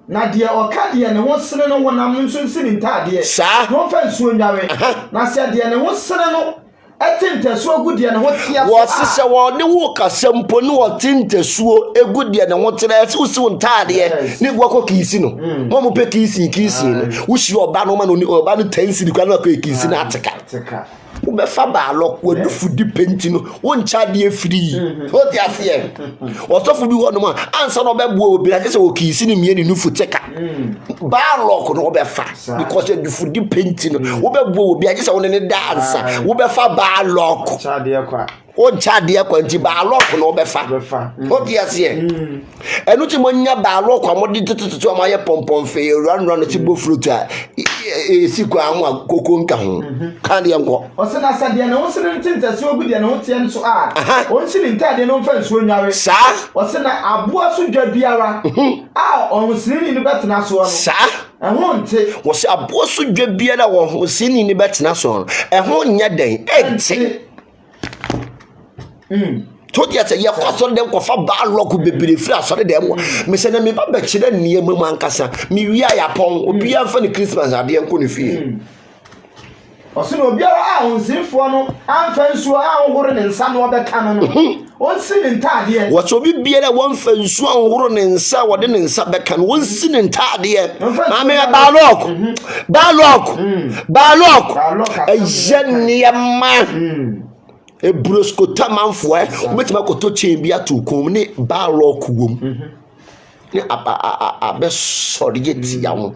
na de okade ne ho sene no wonam nso nsini ntade no fa nsuo nware na se de ne ho sene no etintesuo agudie ne ho tia wo sese wo ne wo kasampo ne wo tintesuo agudie ne ho tia se usi ntade ne gwako kiisi no mo pe kiisi no wushi oba no ma no oba no tensi kwa no kiisi na ateka ubefa ba alok wo dufu di penti no wo ncha de afiri o ti asie o sofu bi ho no ma ansa no be buo obi ake se wo kiisi ni mie ni nufu teka ba alok no obefa because you dufu di penti no wo be buo obi ake se wo ne dansa wo befa ba alok cha de kwa o ncha de kwa nti ba alok no obefa o ti asie enu ti mo nya ba alok amodi tututu amaye pompom fe run ti bo fruit a sikwa anwa koko nka ho kan de enko osina sade na wonsini ntintase ogudie na hotie nso a wonsini ntade no mfa nsuo nware sa osina aboa so dwa biara a onsini ni betena so no sa ehon nte wosi aboa so dwa biara wo onsini ni betena so no ehon nya den ente Toti ate ye kwaso dem ko fa ba loku bebere firi asore dem me se na me ba ba kire niye mu ankasa me wi ayapon obi amfa ni Christmas ade enko ne fie osina obiara a onsinfo no amfa nsuo a nhoro ne nsa no obeka no onsini ntade wo so bibiara won fa nsuo a nhoro ne nsa wode ne nsa beka no onsini ntade ma me ba loku ejenne ma Ebrosko tamanfo obetima koto chembi atukom ne ba lock wom ne abe sorigeti yawo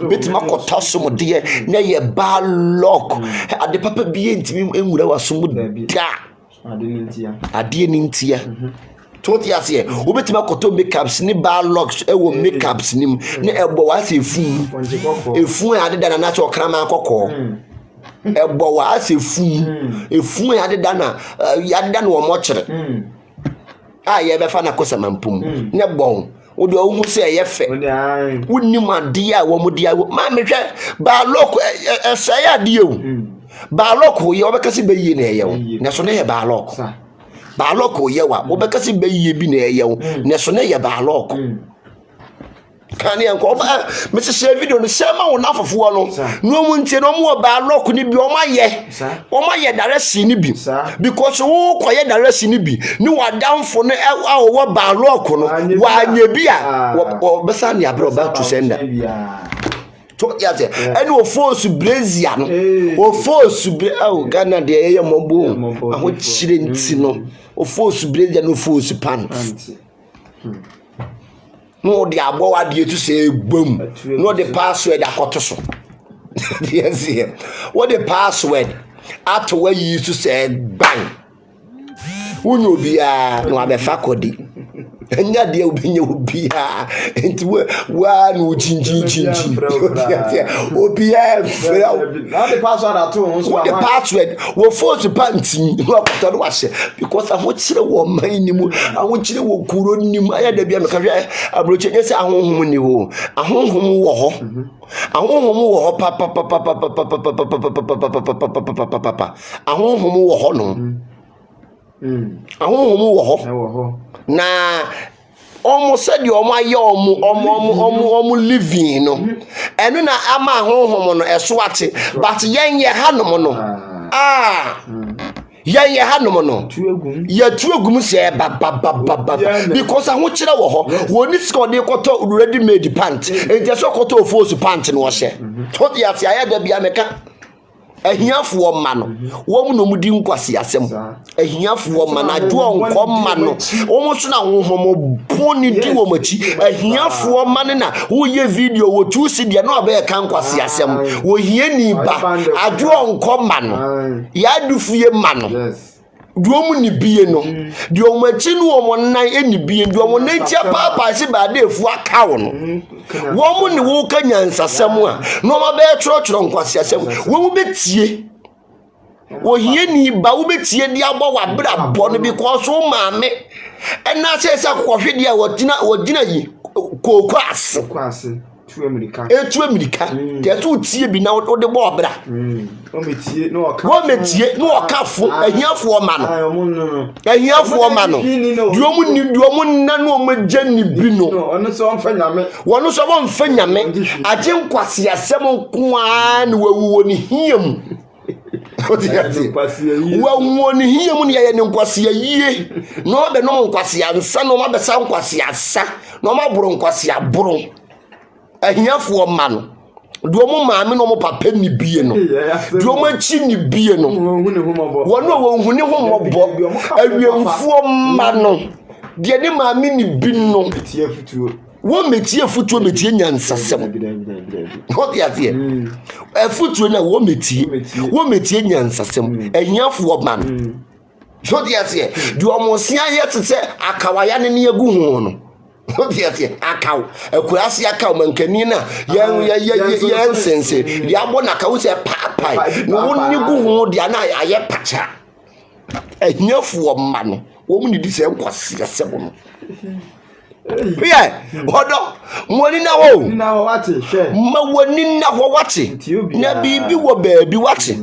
betima koto somo de ne ye ba lock ade papa biye ntimi enwura wasomo da ade ni ntia toti ase obetima koto makeups ne ba locks ewo makeups nim ne ebo wase efun ade da na cho krama akoko ebo wa efun ya de na wo mo kire ye be fa na kosamampum ne bon wo de ohu se ye fe wonnim ade a wo mo dia ma me hwe ba lok esai ade o ba lok ye obekasi be yi na ye wo ne so ne ye ba lok ye wa obekasi be yi bi na ye wo ne so ne ye ba lok kani enko ba me se share video no share ma wona afofo no mu ntie no mu ba lock ni bi o ma ye direction ni bi because wo koye direction ni bi ni wadamfo no a wo ba lock no wa nya bi a wo besa ni abro ba to sender to yate eni o force brazia no o force Ghana de ye mombo aho chire nti no o force brazia no force pants no the abowa de to say boom no the password akoto so yes here what the password at where you used to say bang unyo bia no abefa kodi enya de obenya obia enti wa no chinchi obia fra na the password ato ho so the password wo force panti wo akotoro wahye because ahokyere wo man ni mu ahokyere wo kuro ni mu aya da bia me ka hwe abroche se ahonhom ni ho ahonhom wo ho ahonhom wo ho papa ahonhom wo ho no ahonhom wo ho na almost said you my living no enu na ama ahonhom no eswate but yen ye hanom no yen ye hanom no ya tuegum se ba because ahokyere wo ho woni sika de koto ready made pant e so koto force pant no wo hye to de afi aya da bia meka ahiafo ma no wo mu no mudi nkwase asem ahiafo ma na do onko ma no wo mu so na honhom boni di wo machi ahiafo ma ne na wo ye video wo tu si de na oba ka nkwase asem wo hie ni ba ado onko ma no ya dufie ma no duomu ni bie no de o machi no o nan eni bie de o nan tia papa se ba de efu aka wo no wo mu ni wo ka nyansasem a no ma be choro nkwase asem wo mu betie wo hie ni ba wo betie de abo wa bra bo no because wo maame ena se kwahwe de a wo gina yi kokwase tu America te tu tie bi na wo de bo bra o metie no okafo ahiafo ma no ahiafo ma no duomu nna no magya ni bi no ono so wonfa nyame agye nkwase asem nko a ne wawuwo ni hiam wawo ni hiam ne ye ne nkwase yie no be no nkwase ansa no ma be sa nkwase asa no ma boro nkwase aboro ahiafo ma no duomu maame no mo papa ni bie no duomu achi ni bie no wono wo huni ho mobo awiemfuo ma no de ne maame ni bi no tie futuo wo metie futuo metie nyansasem ho dia tie futuo na wo metie nyansasem ahiafo ma no ho dia tie duomu sia ye tete akawaya ne ne agu ho no Otiatie akaw akurasi akaw mankani na ya sense ya bona kawo se papai no wonni gu ho dia na aye pacha ehniafuo ma no wo mu ni di se nkwase asem no hodo woni na wo wate hwe ma woni na wo wate na bibi wo baabi wate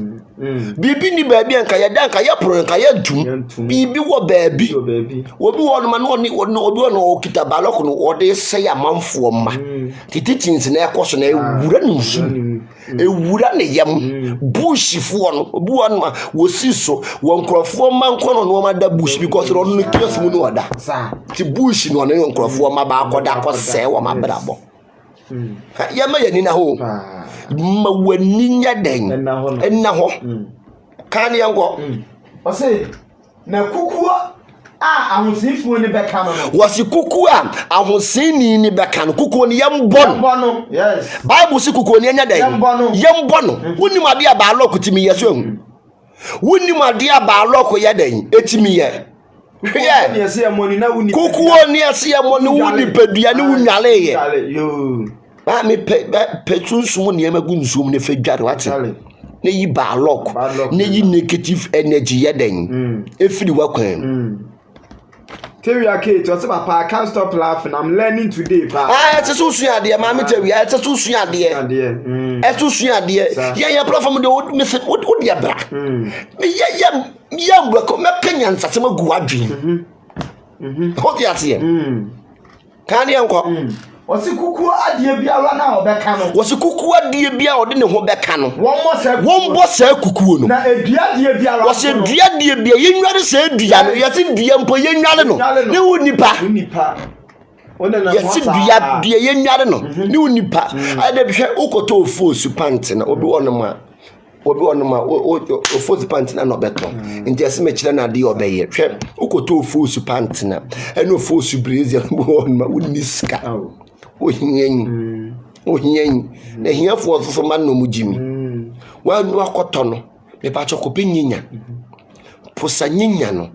bibi ni baabi anka ya danka ya pro anka ya dum bibi wo baabi obi wo no ma no ni obi wo no okita baloko no ode se ya manfo ma titichins na ekoso na ewura ni nsu ewura ne yam bush fo no obi wo no wo siso wo nkrofo ma nkono no ma da bush because ro no kios mu no oda ti bush no no nkrofo ma ba akoda akose wo ma brabo ya ma ya ni na ho ma wani nya den enna ho kan yango ose na kukuwa ahosifo ni beka no wasi kukuwa ahosini ni beka no kukuwa ni yambono yes bible si kukuwa ni nya den yambono woni ma dia ba loko timi yeso hu woni ma dia ba loko ya den etimi ye kukuwa ni ase ya moni woni pedua ni wunwale ye ba me petunsumu ne yamagu nsum ne fadware wate ne yi ba lock ne yi negative energy yeden efiri wakwan Tewia Kate, what's up, Papa? I can't stop laughing. I'm learning today, Papa. It's a suya dear, Mammy Tewia. It's a suya dear. It's a suya dear. Yeah, platform the old Miss Wood, your bra. Yeah, welcome, Kenyans, as a guadri. What you see? Can't you uncle? Wasi kuku adie bia na obeka no wasi kuku adie bia ode ne ho beka no won sa kuku no na edua die bia wasi edua die bia yenware sa edua no yesi dua mpo yenware no ne unipa yesi dua bia yenware no ne unipa ade hwe ukoto ofosu pant na obi onoma ofosu pant na no beto nti ese mechira na ade obeye hwe ukoto ofosu pant na ene ofosu brazier bo onoma uniska ohiyen na hiafo so ma no mujimi wa no akoto no me pa choko penyinya posa nyinya no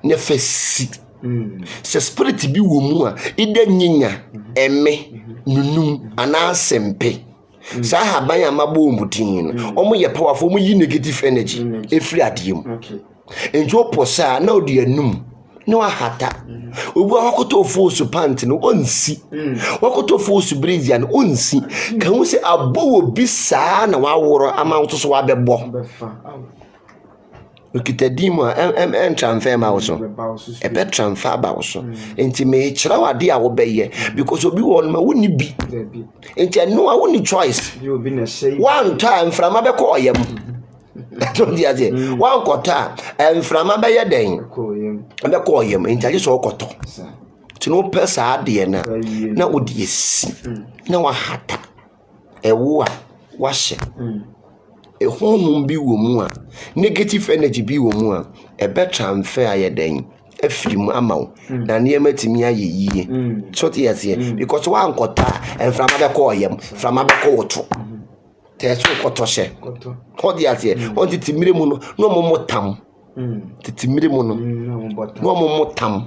ne fesi se spirit bi wo mu a ida nyinya eme nunum ana sempe sa haban amabo mutin no omo ye powerful mo yi negative energy efri adiem enjo posa na odi anum na wahata obu akoto fosu pant no onsi wakoto fosu breeze an onsi kan wo se abowo bisa na waworo ama woto so wabebo okita dimo em transfer ma wo so e be transfer ba wo so enti me kira wade a wo beye because obi won ma woni bi enti no a woni choice one time from abeko oyam don't dia je one quarter from abaye den abeko oyam enti aje so okoto ti no pesa ade na odi esi na wa hata ewo a wa hye ehonhum bi wo mu a negative energy bi wo mu a ebe transfer ayeden afim amaw na niema timi ayeyie so te yase because one quarter from abeko oyam from abeko woto teso koto hye hodi yase on titimire mu no mo motam titimire mu no mo motam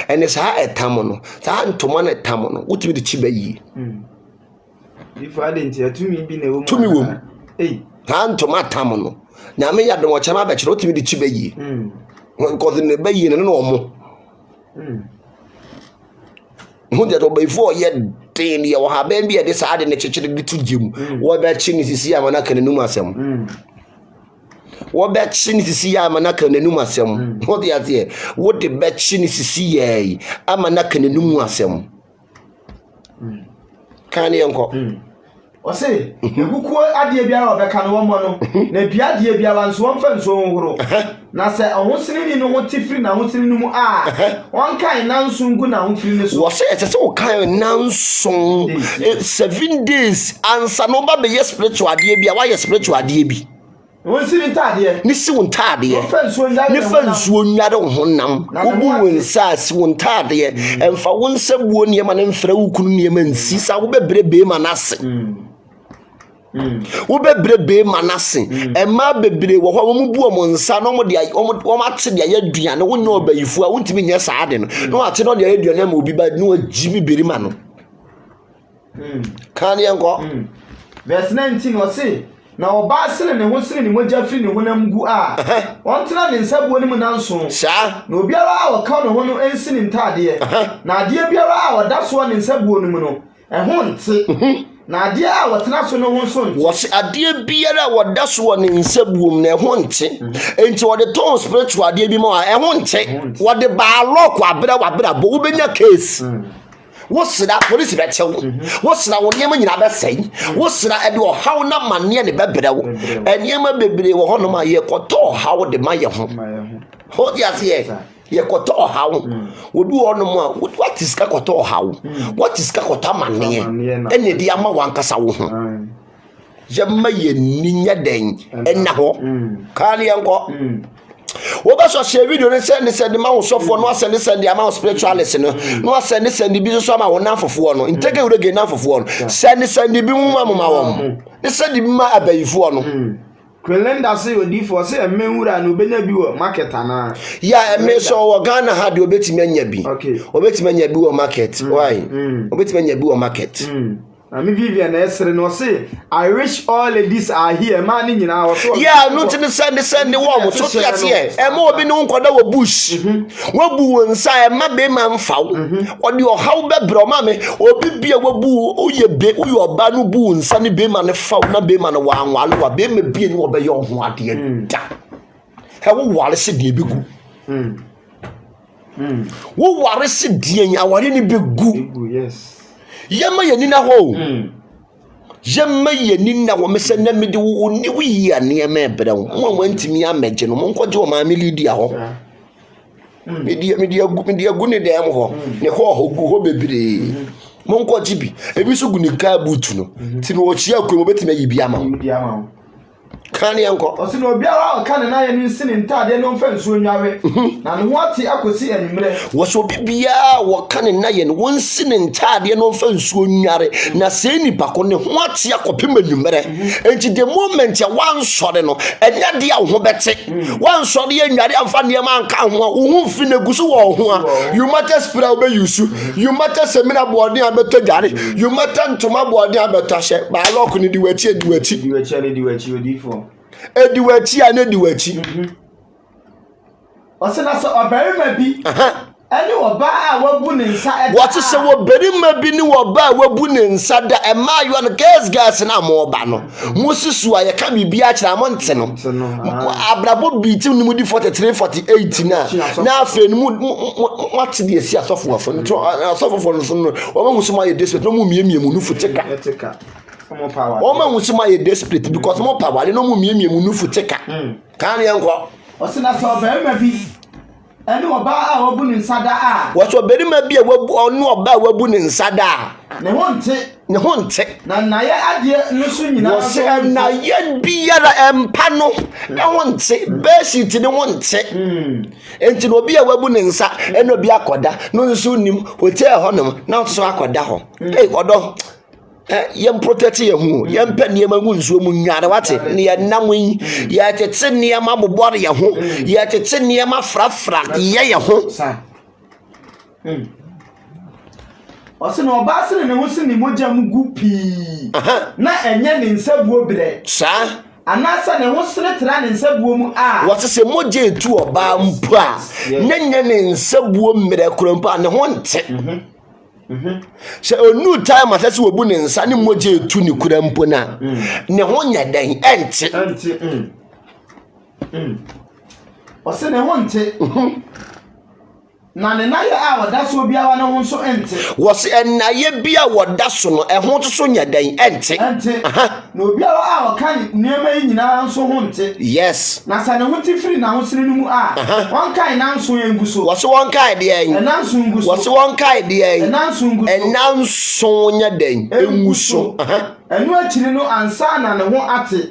ene sa etam no sa ntoma na etam no wotimi de chiba yi if I didn't hear to me be no to me wom ha ntoma tam no na me yadom o chama ba kire wotimi de chiba yi because ne ba yi no omo hunde to before ye den ye wo ha ben bi ye de sa de ne chechire de tugim wo ba chi ni sisi amana kan num asem wo ba chi ni sisi amana kan num asem wo de ate wo de ba chi ni sisi ye amana kan num asem kan ye nko o se ekukuo ade biara obeka no wo no na bia ade biara nso won fa nso honhoro na se ohosini ni no hotifiri na hosini no mu a won kan nanso ngu na hofiri ne so wo se ese wo kan nanso 7 days ansa no ba be spiritual ade bia wa ye spiritual ade bi won sini tade ni si won tade ni fansuo nyade honam obu won sa si won tade emfa won sabuo ne ma ne mfra wukunu ne ma nsi sa wo bebrebe ma nase wo bebrebe manase ema bebre wo ho mo bu o nsa no mo de o ma te de aduane wo nya obayifu a wontimi nya saade no ate no de aduane ma obi ba no ajibi berima no kan ye nko verse 19 o se na oba sene ne ho sene ne mogya firi ne honam gu a on tena ne nsabuo ne mu nanso sa na obiara a waka no ho no ensini ntade na ade biara a wada so ne nsabuo ne mu no ho nte na ade a wotena so no ho so nte wo se ade biara wada so ne nsabuom na ho nte enti wo de ton spiritual ade bi ma ho nte wo de ba lock wabra bo wo benya case wosira police be chew wosira wo niam nyina be sei wosira e de ohaw na mane ne bebrewo eniam bebre wo hono ma ye koto ohaw de ma ye ho ho dia se ye koto ohaw wodu hono ma what is ka koto ohaw what is ka koto mane ene dia ma wankasa wo ho jemma ye ninya den enna ho kan ye nko wo ba so share video ne send ma wo sofo no send ama spiritualist no send bi so ma wo na fofo no intege wo ge na fofo no send bi mu ma wo ne send bi ma abayifo no Kwelenda say odi for say emenwura no benya bi wo market ana ya eme so wo Ghana ha de obetimi anya bi obetimi anya bi wo market why obetimi anya bi wo market Ami Vivian Esre no say I wish all ladies are here man nyina wo so yeah no tin send wo mo so tiate e ma obi no nkoda wo bush wabu won sa e ma be ma mfaw odi o haw bebre ma me obi bia wabu oye be oye oba no bu nsa ne be ma ne faw na be ma ne wa anwale wa be ma bie ni wo be ye ho ade da he wo wale se de bi gu wo ware se de nya ware ni be gu yes yema yenina ho yema yenina wo mese na mede wo ni wo yi ane ma ebere wo mo ntimi amegye no mo nkoje wo ma me Lydia ho media gu ne dem ho ne ho gu ho bebre mo nkoje bi ebi so gu ne ka butu no ti no wo chia akwa mo betime yi bi ama Can you uncle? Ɔsi na obiara ɔka ne na yɛ no nsini ntade no mfa nsuo nwawe na ne ho ate akosi animre was obia what can in nayen one sin in tade no offense when yare na say ni bako ne ho ate akopem anumere enti the moment ya one sɔre no ɛnya de a ho bɛte one sɔre ya nware amfa ne ma anka ho a wo ho fi na guso wo ho a you matter spira obe yusu you matter semina boarding abeto jare you matter ntoma boarding abeto hye ba lock ni di wachi odifo ediwachi a na ediwachi ɔsena so ɔbarima bi ɛne ɔba a wabu ne nsa ɛda what is a barima bi ni ɔba a wabu ne nsa da ɛma yo na gas na mo ba no musisu a yɛka bibia kyerɛ amonte no abrabo bi ti mu di 43 48 na afa ni mu what the esi asofo afo no asofo no so no ɔma husuma yɛ desperate no mu miemie mu nufu teka ɔma husuma yɛ desperate because mo power no mu miemie mu nufu teka kan yɛ nkɔ ɔsena so ɔbarima bi ɛne ɔba a wabu ne nsa da a wɔso barima bi a wabu ɔno ɔba a wabu ne nsa da ne ho nte na nayɛ adeɛ no so nyinaa wɔsɛ nayɛ biara ɛmpa no ɛho nte bɛsi ne ho nte enti no obi a wabu ne nsa ɛna obi akɔda no nso nim hotel hɔ nom na ɔso akɔda hɔ ɔdɔ yɛm protect yɛ ho yɛm pɛ nneɛma gu nsuo mu nware wate ne yɛ nam yi yɛ tete nneɛma bobɔre yɛ ho yɛ tete nneɛma frafra yɛ ho ɔsɛ na ɔbaa sene ne ho se ne mogya mu gu pii na ɛnyɛ ne nsa buo brɛ saa anaasɛ ne ho sene tra ne nsa buo mu a wɔte sɛ mogya etu ɔbaa mpo a nyɛ ne nsa buo mmerɛ koro mpo a ne ho nte sɛ onu time asase wobu ne nsa ne mogya etu ne kura mpo na ne ho nya dan ente ɔsɛ ne ho nte na ne naye a wɔda so biara ne ho nso ente wɔse ɛnaye bia wɔda so no ɛho to so nya dan ente na obiara a wɔka nneɛma yi nyinaa nso ho nte yes na sɛ ne ho ti firi na ho sene no mu a wɔnkae nanso yɛngu so wɔse wɔnkae deɛ ɛnanso ngu so wɔse wɔnkae deɛ ɛnanso ngu so ɛnanso nya dan engu so ɛno akyiri no ansa na ne ho ate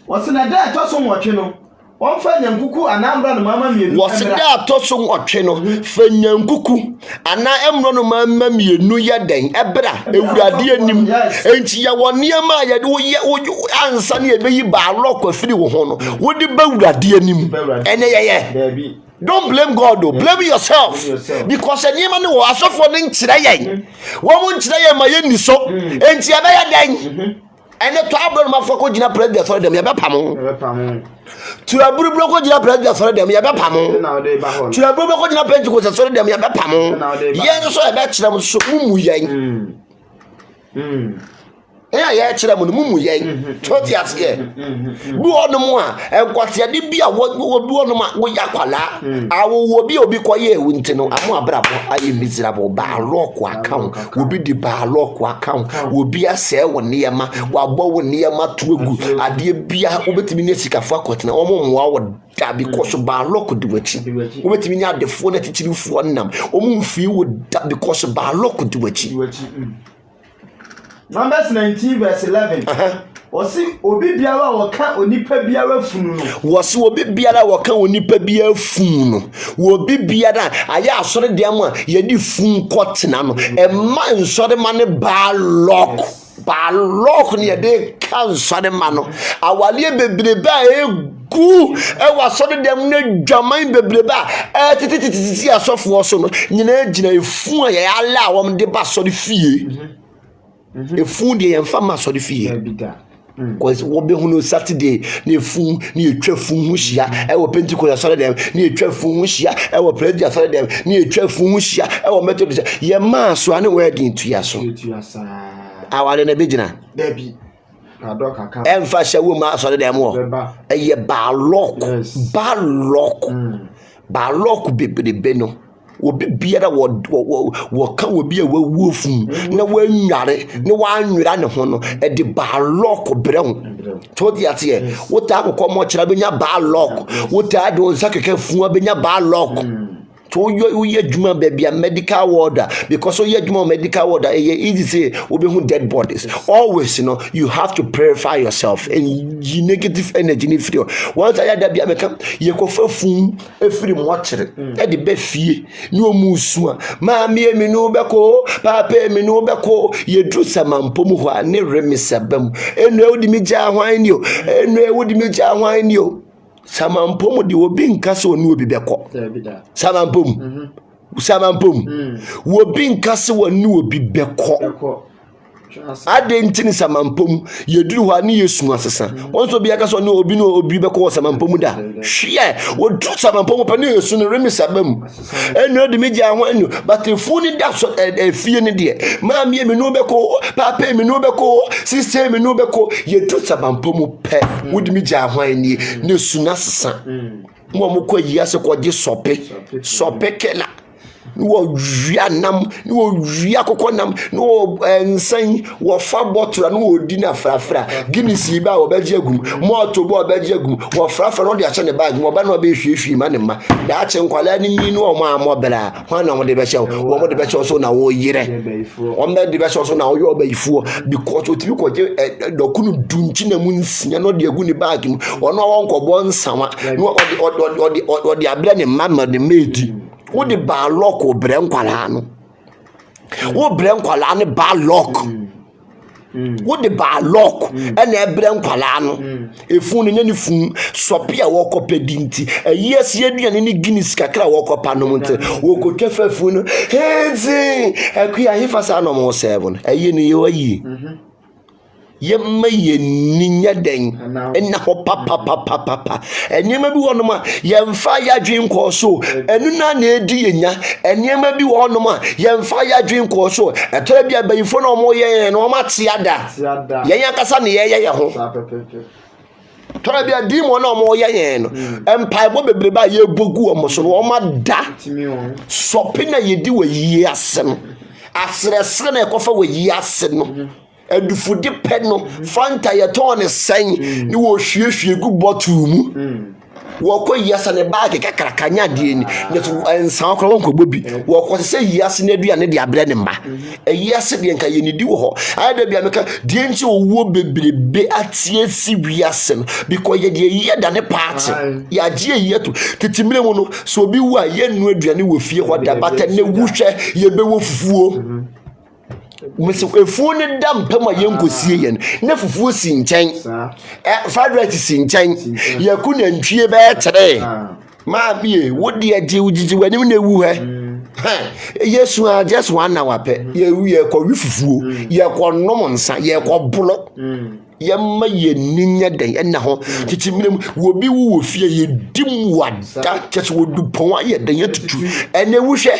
wɔse na da ɛtɔ so nwɔtwe no wɔmfa nyankuku anambra no mama mienu wɔse da atɔ so nwɔtwe no fa nyankuku ana emro no mama mienu yɛ dan ɛbra ewurade anim enti ya wɔ nneɛma a yɛde wo ansa ne yɛbɛyi baalɔ kwafiri wo ho no wode ba wurade anim ɛne yɛyɛ don't blame God though. Blame yourself. Because nneɛma ne wɔ asɔfo ne nkyerɛ yɛn wɔn nkyerɛ yɛn ma yɛn ni so enti yɛbɛyɛ dan ɛne to abro no mafo ko gyina president for dem yɛbɛpam to aburubro ko gyina president for dem yɛbɛpam to aburubro ko gyina Pentecost for dem yɛbɛpam yɛn so yɛbɛkyerɛ mo so mumu yɛn yɛ kyerɛ mo mumu yɛn toti aseɛ bi wɔnom a ɛnkɔteade bi a wɔbi wɔnom a woyɛ akwala awowo bi obi kɔyɛ ewu nti no amo abrabɔ ayɛ miserable baalɔko account obi di baalɔko account obi asɛe wɔ nneɛma wabɔ wɔ nneɛma to egu adeɛ bia wobɛtumi ne sikafo akɔtena wɔn mmoa wɔ da because baalɔko di wɔkyi wobɛtumi ne adefoɔ na titirifoɔ nam wɔn mfii wɔ da because baalɔko di wɔkyi. Numbers 19 verse 11. Wɔsi obi biara wɔka onipa biara funu no. Wɔsi obi biara wɔka onipa biara funu no. Obi biara ayɛ asɔre deɛ mu a yɛdi fun kɔtena no. Ɛma nsɔre ma ne baalɔk ne yɛde ka nsɔre ma no. Awaleɛ bebrebe a egu ɛwɔ asɔre deɛ mu ne dwaman bebrebe a titititi asɔfoɔ so no. Nyina gyina efun a yɛyɛ ala a wɔn de ba asɔre fie. Efun de yɛmfa ma asɔre fie. Because what be who Saturday, near fun, near Trefun Mushia, our Pentecost assault them, near Trefun Mushia, our president assault them, near Trefun Mushia, our Methodist, your mass, so I know where the to Yaso. Our in a bigina, baby. And fashion woman assault them more. A year barlock, barlock be the beno. Obi biara wo ka obi a wawufum na wanyare ne wanwira ne ho no e de baalok brehu to di ate wo ta akokɔ mo kyera benya baalok wo ta de onsa keke fun benya baalok to you juma baby a medical warder because you juma medical warder easy say obi dead bodies. Always, you have to purify yourself and negative energy in free. Once I that be American, you go for fun every watcher at the befie no musua. Mammy me no beko, papa me no beko, ye drew some pomu ne remisabem, and no the meja wine you, and no would the meja wine you. Samampom de obi nkase wonu obi beko samampom obi nkase wonu obi beko adentini samampom yeduru hwa ne yesu asesa wonso bi akaso ne obi no obi beko samampom da hwe wodu samampom pa ne yesu no remi sabam eno de meja hwanu but efu ni da so efie ne de maami me no beko papa me no beko sister me no beko yedu samampom pe wodi meja hwani ne su asesa mo mokọ yi ase ko je sope kela wo wia nam wo wia kokonam no ensan wo fa botura no odi na frafra Guinness ba wo beje agum moto bo beje agum wo frafra no de ache ne bag mo ba no be hwehwe ma ne ma da ache nkwala ni ni no mo amobra hwana mo de be che wo mo de be che so na wo yire o me de be che so na wo yo ba ifuo because otibi ko je dokunu dunchi na mu nsia no de agu ni bag mu ono won ko bo nsawa no odi abra ne mama de medi wo de ba lock wo bre nkwala no wo bre nkwala ne ba lock wo de ba lock ena bre nkwala no efun ne nyane fun sopia wo kopedi nti yes yeduane ne Guinness kakra wo kopa no mte wo kotwa fafun no hezi akua hifasa no mo 7 ayi ne yo ayi yemma yeninya den enna ho papa enema bi wono ma yemfa ya dwen ko so enu na na edi yenya enema bi wono ma yemfa ya dwen ko so etara bi abayifo na omo ye no ma tiada yenya kasa ne ye ho tora bi adi mo na omo ye no empire bo bebre ba ye bogu omo so no oma da sopi na yedi we yi ase no asresre na ekofa we yi ase no edufudi pe no fanta ye ton sen ni wo hwiehwie gu bottle mu wo ko yasa ne bag kakrakanya de ni neto ensan kro won ko bobi wo ko se yasa ne aduane de abre ne mba yasa de nka ye ni di wo ho ayda bia meka de nchi owo bebrebe atie si wiase no because ye de ye da ne party ya je ye to titimire mu no so obi wu a ye nu aduane wo fie ho da bata ne wuhwe ye be wo fufuo Mese efu ne dam pema yenkosie yen na fufuo si nchen fried rice si nchen yaku na ntwie be tere ma bie wodi age ujiji wani na ewu he Yesu a just one hour pe ye ko wifufuo ye ko nom nsa ye ko bolo yemma ye ninya den enna ho titimire wo bi wo fie ye dim wada kese wo dupon aye den yetutu ene wuhwe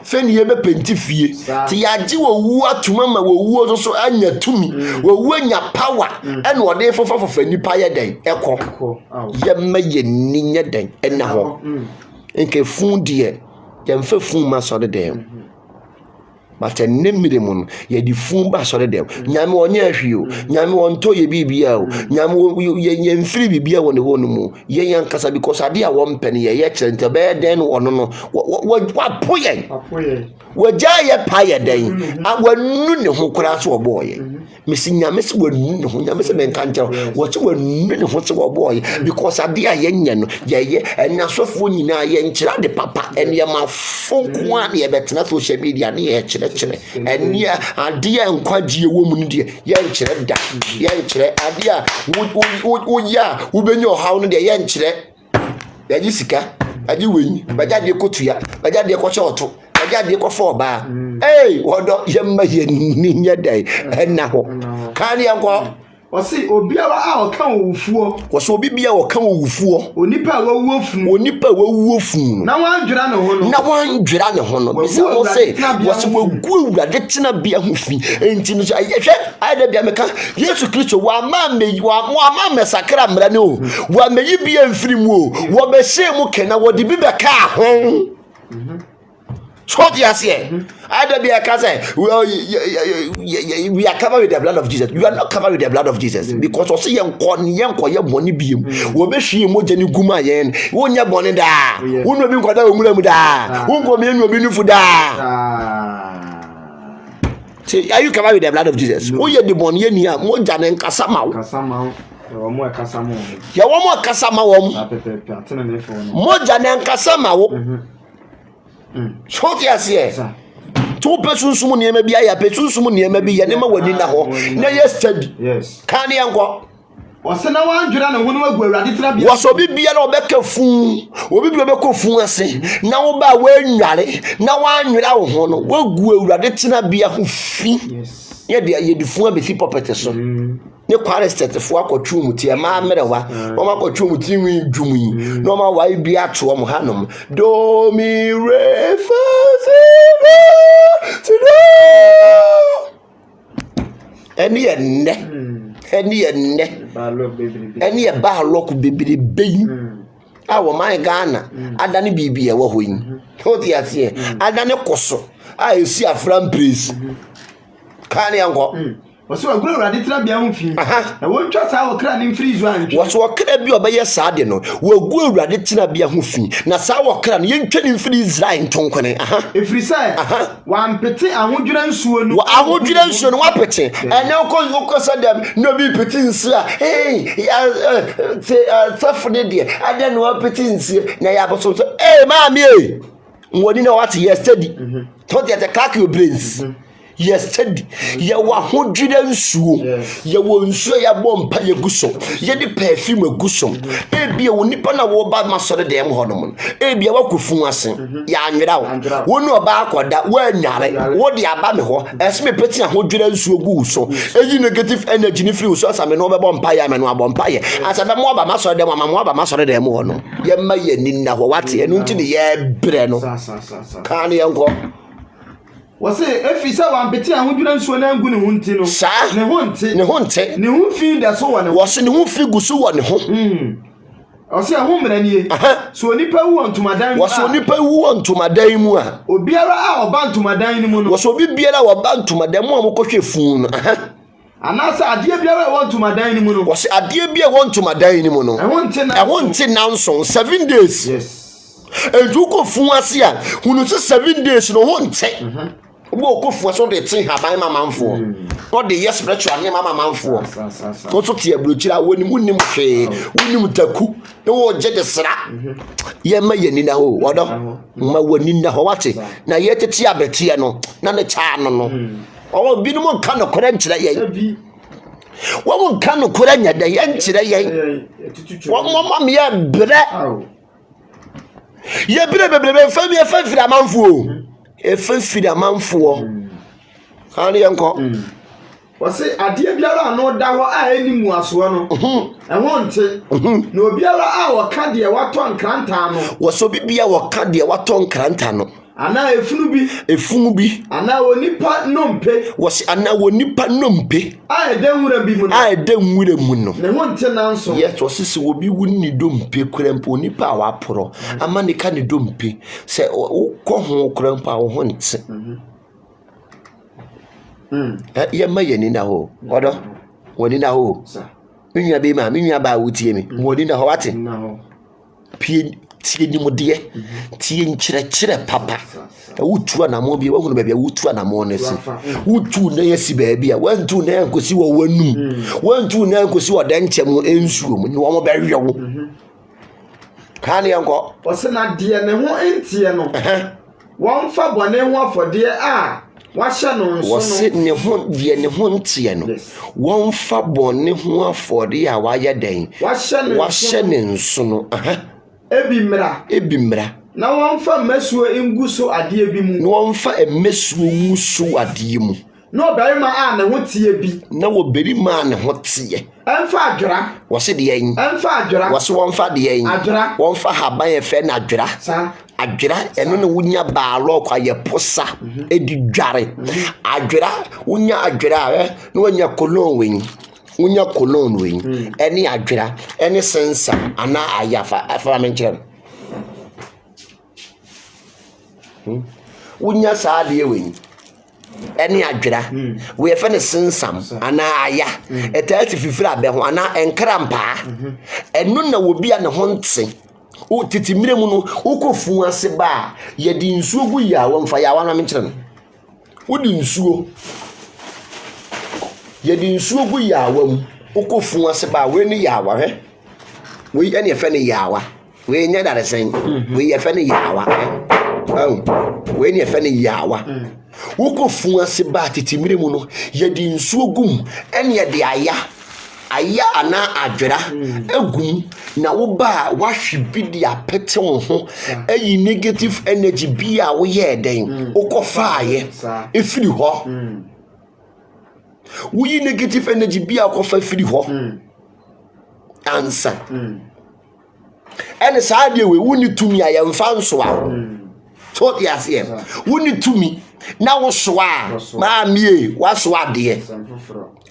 fen ye be penti fie ti yaji wo wu atuma ma wo wu so anya tumi wo wu anya power ene ode fofa nipa ye den ekọ yemma ye ninya den enna ho nke fun de ye mfa fun ma so de dem but ennemire mu no ye di fun ba so de dem nyame onye ahwio nyame wonto ye bibia o nyame ye mfiri bibia woni wonu mu ye yankasa because ade a wo mpene ye kire nte be den wono no wa poyen waja ye pa ye den a wanu ne ho kura so oboye mesi nyame se wanu ne ho nyame se men kan kire wo che wanu ne ho se oboye because ade a ye nya no ye enasofo nyina ye nkira de papa ene ma fonko a ye betena social media ne ye kire enia ade a nkwagie wo mu ne de ye nkire da ye nkire ade a wo ya wo benyo hawo ne de ye nkire ya ji sika aji wenyi baja de kotua baja de ko choto baja de ko fo ba wodo yemma ye ni nya dai enna ho kan ya ko osi obiara a oka wufuo woso obi bia oka wufuo onipa wawuo fun na wandwira ne ho no bisa wo se woso wagu awurade tena bia ho fi enti no ahwe ayda bia meka Yesu Kristo wa ma mesakra mra ne o wa meyi bia mfiri mu o wo be hye mu kena wo de bi beka ho So yes, yeah. Either be a cousin. Well, we are covered with the blood of Jesus. You are not covered with the blood of Jesus because you see young money beam. We be she mo jeni guma yen. Won ya boni da. Won no bi kwada omura da. Won go me no bi nufu da. Say, are you covered with the blood of Jesus? Oh, yeah, the boni yen ya mo jana nkasa ma. Omo akasa mo. Ya womo akasa ma wom. Mo jana nkasa ma wo. So yes, yeah. Two persons who near maybe I persons who near maybe and never went in the hole. No, yesterday. Yes. Can you go? Was no one and one were ready to be was so be a becker fool, or be a becker fool. I say, now by when yale, now I'm without honor, will go ready to be a fee. Yes. Yeah, the phone be puppet. Ne kware stete fo akotwu muti e ma merewa o ma akotwu muti wi dwumi no ma wai bi ato mo hanom do mi re fa si eni enne ba loku bebiri beyi awo man Ghana adane bibia wo hoyin o ti ase adane koso a esi afran praise kan yango waso agro urade tira bia ho fi na wontwa sa wo kra ne freeze wan waso okra bi obeye saade no wagu urade tira bia ho fi na sa wo kra no yentwa ne freeze line tonkone efrisa wan pete ahodwira nsuo no ahodwira nsuo no wapete ene okosa dem no bi pete nsu a safone de ade no wapete nsu na ya boso maami nwoni na what yesterday to the crack your brains yesterday ya wa hodwira nsuo ya wo nsuo ya bompa ya guso ya di perfume guso ebia wo nipa na wo ba masore dem honom ebia wakofu ase ya anwera wo no ba akoda wo anyare wo de aba me ho esme peti ahodwira nsuo gu so eyi negative energy ni free so asame no be bompa ya me no abompa ye asame mo ba masore dem mo ba masore dem hono ye ma ye ni na ho wate enu nti ne ye bre no kan ye nko wose efisa wan beti ahodwira nsuo na ngu ne hunti no ne hunti ne hu fi da so wone wose ne hu fi gu so wone ho ose ahu mranie so nipa wu ontomadan wose nipa wu ontomadan mu a obiara a oba ontomadan ni mu no wose obi biara oba ontomadan mu a mokɔhwɛ fun no anasa ade biara wo ontomadan ni mu no wose ade bia wo ontomadan ni mu no ehunti na nso 7 days yes enjuko fun ase a hunu 7 days no hunti Bo ko fu so de tin haban mamanfo o de yes spiritual ne mamanfo so so tie blochira woni munim hwe wonim taku ne wo je de sra ye ma ye ni na ho wodo ma woni na ho wate na ye tete abetie no na ne cha no no o bi no mo kan no kora nkyira ye wo mo kan no kora nya da ye nkyira ye wo mo me ye bre ye bre bebrebe fa mi fa fira manfo efefiri amanfo kan yanko wose ade biara no da ho a enimu aso no ehwo nte na obiara a waka de wato nkranta no wose bibia waka de wato nkranta no ana efunu bi ana wonipa nompe wose ana wonipa nompe a edenwura bi mu no a edenwura mu no ne ho nte nanso yes wose se obi wuni dompe kurempo onipa awaporo amane ka ne dompe se ko ho kurempo a ho nte ye ma ye ni na ho odo woni na ho minua be ma minua ba wutie mi woni na ho wate pie tie ni mode tie nkyerɛkyerɛ papa wutu anamo bi wahunu baabi wutu anamo ne si wutu na yesi baabi a wantu na yankosi wo wanum wantu na yankosi wo dankyem ensuo mu ni wo mo bɛhwe wo kan yanko wose na de ne ho entie no won fa bone ho afode a wahye no nso no wose ne ho de ne ho ntie no won fa bone ho afode a wayɛ den wahye ne nso no ebimra na wonfa masuo inguso ade bi mu na wonfa emesuo musu ade mu na obarima a ne ho tie bi na wo berima ne ho tie emfa adwera wose de yen emfa adwera wose wonfa de yen adwera wonfa haban efe na adwera sa adwera eno ne wunya baalo kwa ye posa edi dware adwera wunya adwera na wunya kolon wen unya kolon we any adwera any sense ana ayafa afa menkyerem wonya saa de we ene adwera we yefa ne sensam ana aya etati fifira be ho ana enkrampa eno na wobi a ne ho nte o titimire mu no ukofu ase ba ye di nsuo gu ya wo mfa ya wa na me kire no wo di nsuo ye di nsuo gu ya wa mu ukofu ase ba we ni ya wa he we ene yefa ne ya wa we nya dare sen we yefa ne ya wa we ni yefa ne ya wa ukofu ase ba titimire mu no ye di nsuo gum ene ye de aya ana adwera egum na wo ba wa hwe bi apete wo ho ayi negative energy bi a wo ye den ukofa aye efiri ho wo yi negative energy bi a ukofa efiri ho answer ene saa de we woni tumi a yemfa nso a so yes here woni tumi na wo so a ma mie wa so ade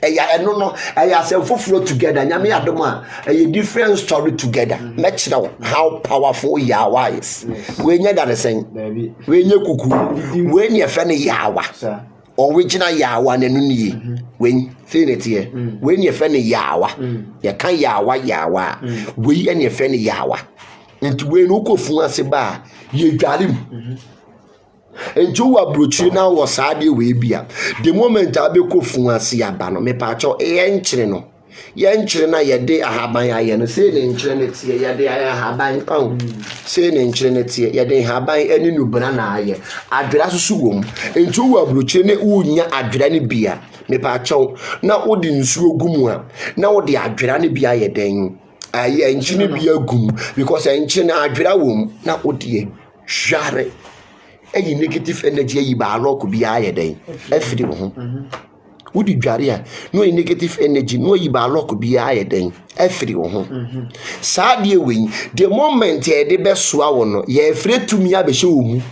eya eno no eya se foforo together nyame adom a eya different story together match now how powerful yawa is we nya that sen we nya kuku we nya fe ne yawa original yawa na nu nie we say it here we nya fe ne yawa ya kan yawa we nya fe ne yawa nti we no kofu ase ba ye dware mu enjo wa brochire na wo saade we bia the moment abeko fun ase aba no me pa cho ye nkyire na ye de ahaban aye no say ne nkyire ne tie ye de ahaban kan say ne nkyire ne tie ye de ahaban ani nubana na aye adwera susu wom enjo wa brochire ne unya adwera ne bia me pa cho na wo de nsuo gumu a na wo de adwera ne bia ye den aye nkyire bia gum because nkyire na adwera wom na wo de jare eyi negative energy yi ba rock bi aye den afiri wo ho wodi dware a no negative energy no yi ba rock bi aye den afiri wo ho saa de we the moment e de besoa wo no ye afire tumi abehye wo mu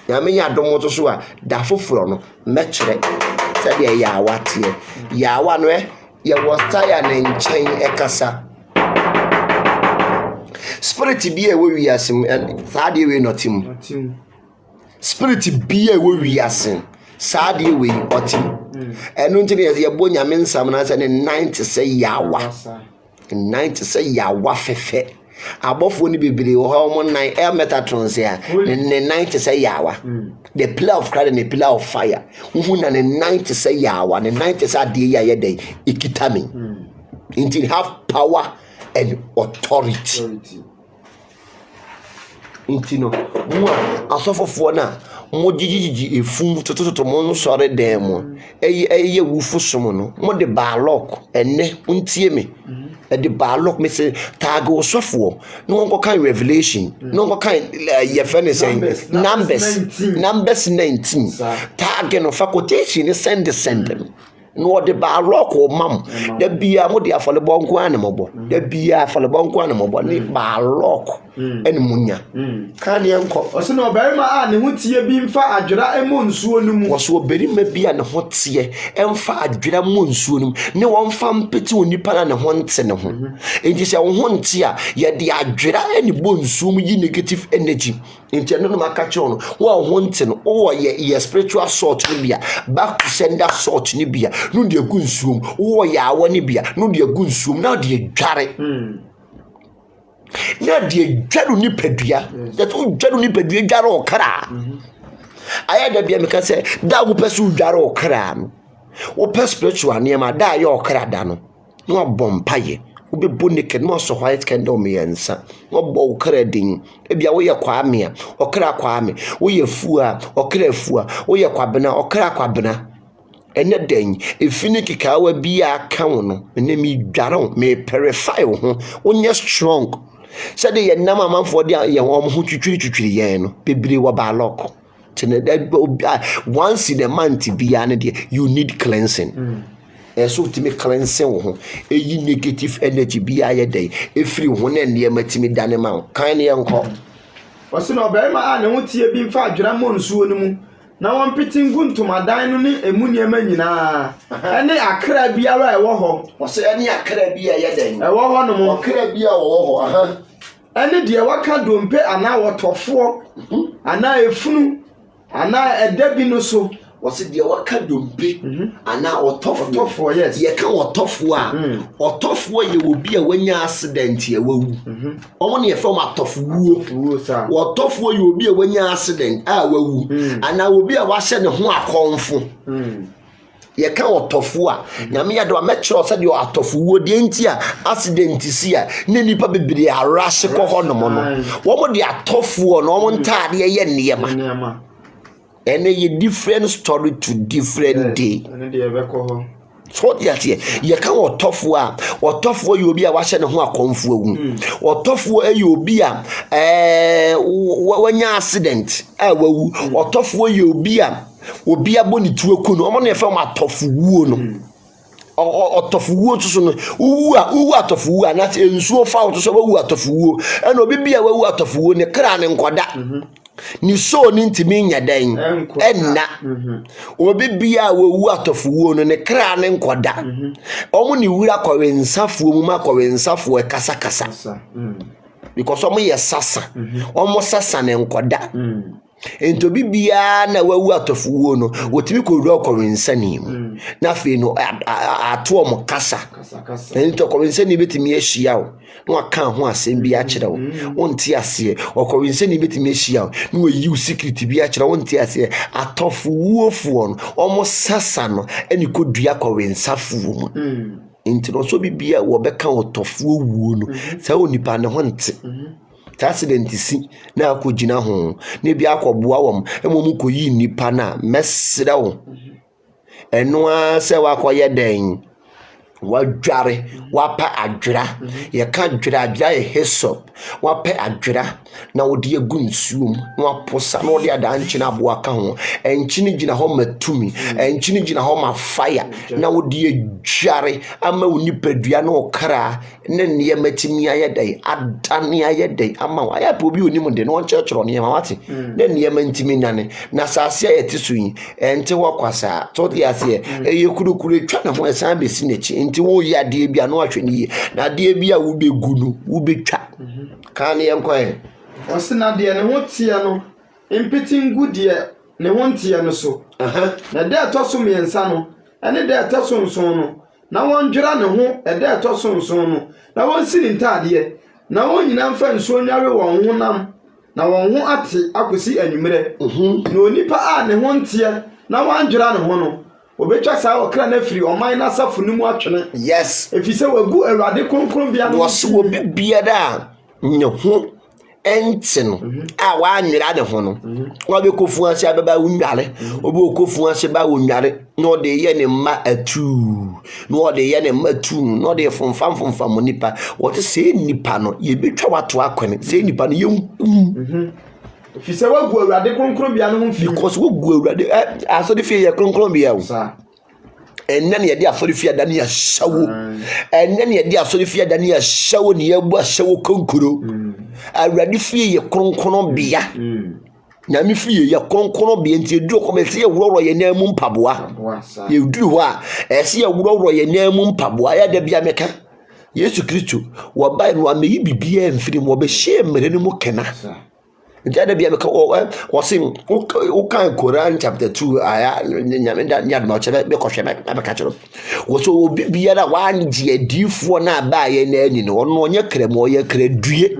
ya me ya dom to so a da foforo no mekere se de ya watie ya wa no ye wo tire na nchen ekasa spirit bi e wo wiasem saa de we notim spirit bi e wo wiasen saa de we otim enu ntini ye bo nyame nsam na se ne 90 say yawa 90 say yawa fefe abofo ni bibiri wo ha mo nan e metatron ya ne 90 say yawa the pillar of cloud and the pillar of fire hu na ne 90 say yawa ne 90 say de ya ye dey ikitami until have power and authority intino mo asofofo na mo jijiji efum tototo mo nsore dem mo eye wufu som no mo de balok ene untie me de balok me se tag osofo no won kan revelation no won kan ye fene say numbers 19 tag no facultation send no de balok o mam da bia mo de afolebo nko anemo da bia afolebo nko anemo ni balok ene munya kan ye nko o se no berima a ne hutie bi mfa adwera emo nsuo no mu wo so berima bia ne hotie emfa adwera mo nsuo no ne won fa mpeti onipa na ne ho nte ne ho enti se wo ho nte a ye de adwera ene bo nsuo mu yi negative energy enti no maka che no wo ho nte no wo ye spiritual salt ni bia back to sender salt ni bia no de gu nsuo wo ya awo ni bia no de gu nsuo na de dware na de dwaru ni padua that dwaru ni padua dware okra aya da bia meka se da wo pesu dware okra no wo pes spiritual ne ma da ya okra da no no bompaye wo be bonike no so white candle me yansa wo bo okra din e bia wo ye kwame a okra kwame wo ye fu a okra fu a wo ye kwabena okra kwabena ene den efini kikawa bi aka wo no ene mi dware me purify wo ho onye strong said ye nam amanfo de ye ho twitwiri ye no bebiri wo ba lock tene once in a month bia ne de you need cleansing so to make cleansing wo ho eyi negative energy bia ye dey efiri ho na ne matimi dane ma kan ne enko wose no berima a ne hutie bi mfa adwera mo nsuo no mu na won pitingu ntomadan no ne emu niema nyina ene akra biara e wo ho wose ene akra bia ye den e wo ho no mo akra bia wo ho aha ene de waka dompe ana wotofo ana efunu ana edabi no so wɔsi deɛ waka dompe ana ɔtɔfoɔ yes yɛ ka ɔtɔfoɔ a ɔtɔfoɔ yɛ obi a wanya accident yɛ wawu ɔmo ne yɛ fɛm atɔfowuo ɔtɔfoɔ yɛ obi a wanya accident a wawu ana obi a wahyɛ ne ho akɔnfo yɛ ka ɔtɔfoɔ a nyame yɛ de amɛkyerɛ sɛ deɛ atɔfowuo deɛ nti a accident si a ne nipa bebree arahye kɔ hɔ nom no wɔn de atɔfoɔ no wɔn ntaadeɛ yɛ nneɛma and a different story to different day. So yes, you can't what tough you'll be a washing a confu or tough you'll be a when you accident or tough you'll be a will be a bonny to a kun on a film a tough wound or tough wood who are tough woo and that's in so far to so out of woo and will be a way out of wood a crown and quada. Ni so ni ntimi nya dan enna obi bia wawu atofuo no ne kra ne nkoda omo ni wura kɔwensafuo mu ma kɔwensafuo kasa because omo ye sasa omo sasa ne nkoda ento bibia na wawu atofuo no wotimi kɔwura kɔwensani mu na fe no ato omo kasa ento kɔwensani betimi ahia o no aka ho asem bi akyerɛ wo wonte ase ɔkɔwensani betimi ahia o no wayi secret bi akyerɛ wonte ase atofuo no omo sasa no eni kodua kɔwensafuo mu enti no so bibia wo bɛka otofuo wuo no sɛ onipa ne ho nte accident si na akɔgyina ho na bi akɔboa wɔm emom kɔyi nipa na mesrɛ wo eno a sɛ wakɔyɛ den wadware wapa adwera ye ka dwera ye hesop wapa adwera na wodi agu nsuom na waposa na wodi adanchi na aboa ka ho enchini gina ho matumi enchini gina ho ma fire na wodi adware ama onipadua na okra ne ne matimi ayedai adane ayedai ama wa ya po bi onim de no nkyerɛkyerɛ ne ma wate ne ne mantimi nane na sase ayete so yi ente wakwasa to de ase kurukuru twa na ho esan besi nechi nti wo ya de bia no ahwe ne na de bia wo begu no wo betwa kan ne enkoe osina de ne ho tie no impitingu de ne ho tie no so na de atoso miensa no ene de atoso nson no na won dwera ne ho de atoso nson no na won siri ntade na won nyina mfa nsuo nyawe won ho nam na won ho ate akosi anwumere na onipa a ne ho tie na wan dwera ne ho no obetwa saa okra na firi oman na safo nimu atwene yes efise wagu awurade kronkron bia no wo bibia da nye ho enti no a wa nwira ne ho no wa be kofu ase ababa wunware obi okofu ase ba wunware no de ye ne ma atu no de ye ne ma atu no de fonfam nipa wo te se nipa no ye betwa wato akone se nipa no ye efise wagu awurade kronkron bia no ho fi because wagu awurade aso de fi ye kronkron bia wo enne ne yede afori fi adane ya shawo enne ne yede afori fi adane ya shawo ne yabu shawo konkuro awurade fi ye kronkron bia na mi fi ye kronkron bia nti edu komese ye wuroro ye na mu mpaboa ye duru ho a ese ye wuroro ye na mu mpaboa ya da bia meka Yesu Kristo wo bai no ameyi bibia mfiri mo be hye mere ne mu kena ntia bia meka o sin o kan Quran chapter 2 aya nyamenda nyad ma chebe be kohwe me ka chero wo so obi bia da wanje adifo na ba ye na ani no ono onye kremo ye kredue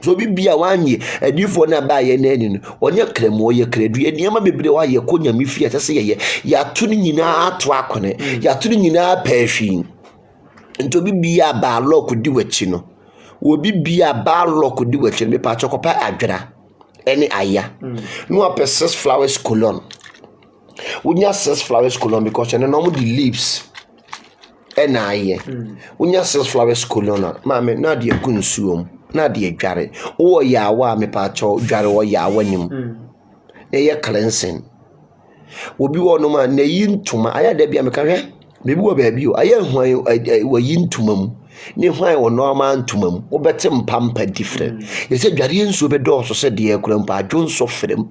so bibia wanye adifo na ba ye na ani no onye kremo ye kredue niam bebre wa ye konyami fie tese ye ya to ni nyina ato akone ya to ni nyina pahwi nto bibia ba lock di wachi no obi bia ba lock di wachi me pa chokopa adwera ene aya no apes 6 flowers colon unya 6 flowers colon because ene no the leaves ena aye unya 6 flowers colon ma me na de agunsuom na de adware wo ya wa me pa cho dware wo ya wanim ye cleansing obi wo no ma na yintuma aya da bia me ka hwe mebi wo ba bi o aya hwan wo yintuma mu ne hwan wo normal ntuma mu wo bete mpampa different ye se dware nsuo be do so se de akura mpa adwonso frem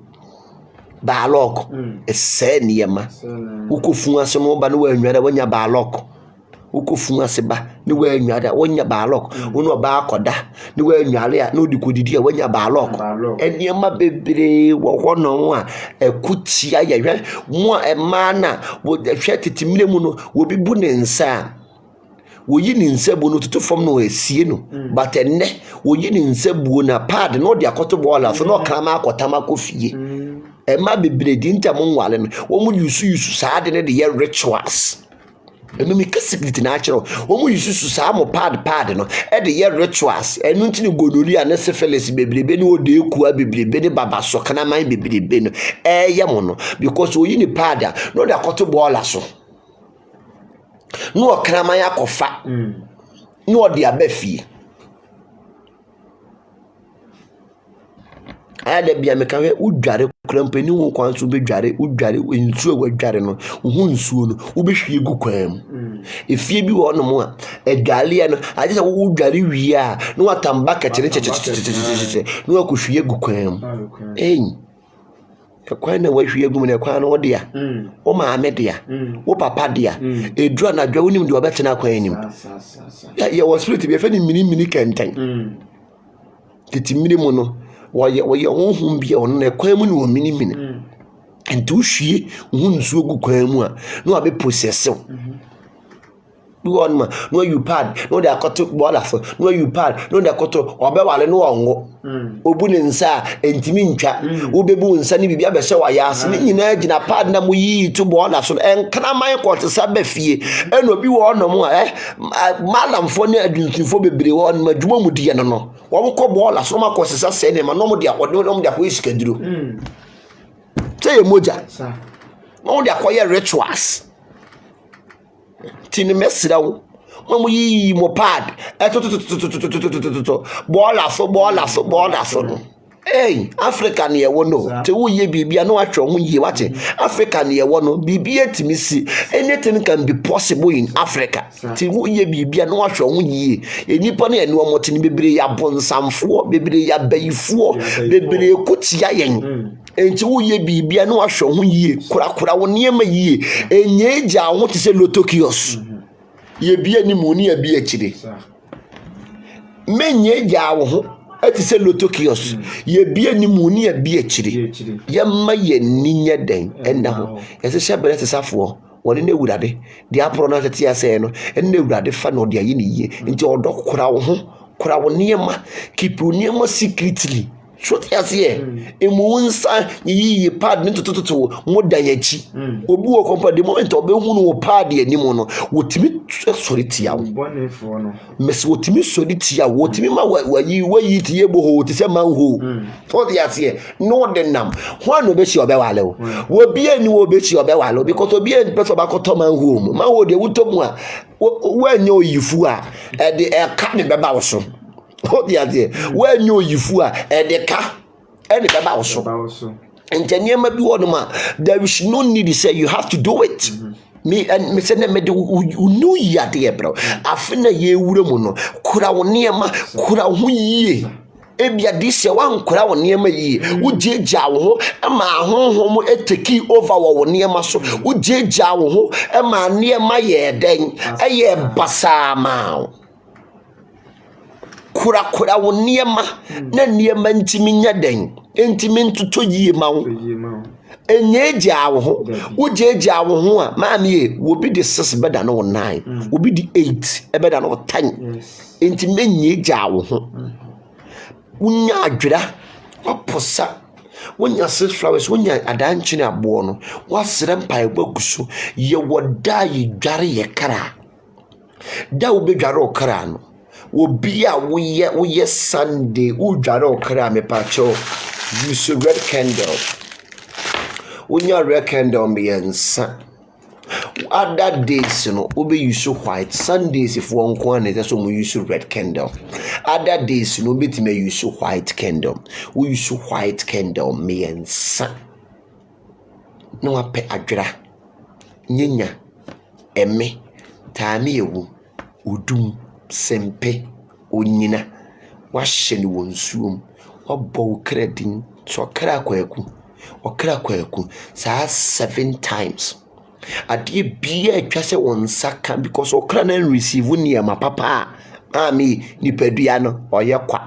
ba lock ese niema wo kofu ase no ba no wa nwara wanya ba lock Ukofu ase ba ne wa anware wonya baalok wono ba akoda ne wa anware a no di kodidi a wonya baalok eniema bebre wo hono a ekutia yehwe mo a ema na wo hwe titimire mu no wo bibu ne nsa wo yi ne nsa bu no tutu fam no esie no but enne wo yi ne nsa bu na pad no de akoto bola so no krama akotama kofie ema bebre di ntam nwale no wo mu yusu saade ne de ye rituals enu mi kasikiti na achiro wo mu yusu saa mo pad no e de ye rituals enu ntini gonorrhea ne syphilis bebrebe ne o de ekua bebrebe ne baba so kana man bebrebe no ye mo no because wo yi ni pad a no de akoto bola so no kana man akofa no de abafie ada bia me kan we udware krampa ni wo kwan so be dware udware nsuo wa dware no wo nsuo no wo be hwie gu kwan efie bi wo no mo a edwale no ade se wo dware wi a no watamba ka kire no wa ko hwie gu kwan kwan na wa hwie gu me kwan no de a wo maame de a wo papa de a edura na dwa wonim de obetena kwan anim ya wo spirit bi fa ni mini kenten titimire mu no woye honhum bia ono na kwan mu ne omini enti wohwie wo nsuo gu kwan mu a no abe process duon ma no you pad no de akoto bola fo no you pad no de akoto obewale no ongo obu ne nsa entimi ntwa wo bebu nsa ne bibia be hye wa yase ne nyina agina pad na mo yi to bola so enkana man ko te sa bafie eno bi wo no mo malamfo ne aduntunfo bebre wo no adwuma mu die no wo ko bola so ma ko sesa se ne ma no mo de akodo no mo de akoyi sikaduro say emoja no de akoye rituals tini mesira wo mamu yi mo pad bola so no Africa ne ye wo no te wo ye bibia no atwe ho ye wate Africa ne ye wo no bibia timi si anything can be possible in Africa te wo ye bibia no atwe ho ye enipa ne ene wo motini bebre ya bonsamfo bebre ya bayifo bebre kutia yen enti wo ye bibia no atwe ho ye kura wo niema ye enye gya ho te se lotokios ye bia ni mu ni ya bia kire menye gya wo ho ati se lotokios ye bia ni mu ni ya bia kire ye ma ye ninya den enda ho ye se shabere te safo woni ne wurade de apro na tete ase no enne wurade fa no de ayi ni ye nti odo kura wo niema keep niema secretly short as here emu nsa yi pad ne tototo mo danyachi obi wo kompa the moment obe hunu wo pad anim no wotimi sori tia wo bonefo no mes wotimi sori tia wo wotimi ma wayi tie bo ho te se man ho short as here no den nam ho no be shi obe wale wo bi ani wo be shi obe wale because obi ani person ba ko to man ho mu ma wo de wutomu a wo anya oyifu a de e ka ne beba wo so odiade when you yifu a edeka ene baba wo so enjeniema bi wonu ma there is no need to say you have to do it me and me say na me de unu yade e bro afena ye wura mu no kura wo niema kura ho yie ebia dise wan kura wo niema yie wugyeja wo ho ama honhom eteki over wo niema so wugyeja wo ho ama niema ye den eye basama kura wo niema na niema ntimi nya den ntimi ntoto yie ma wo enye gya wo ho wo gya wo ho a maami e wo bi de 6 beda no 9 wo bi de 8 e beda no 10 ntimi enye gya wo ho unya adwira waposa wonya 6 flowers wonya adanchine abo no wasere mpa egbaguso ye woda ye dware ye kara da wo be dware okara no Wobia we Sunday udware okra me pacho use red candle unya red candle me yansa other days no obe use white Sundays if one kwan na so mo use red candle other days no beti me use white candle we use white candle me yansa no ape adwera nyenya eme taami ewu udum sempe onyina wahye ni wonsuom wabɔ kredin so kra kwaku saa 7 times adeɛ bia atwa sɛ wɔn nsa ka because ɔkra na receive nneɛma papa a me nipadua no ɔyɛ kwa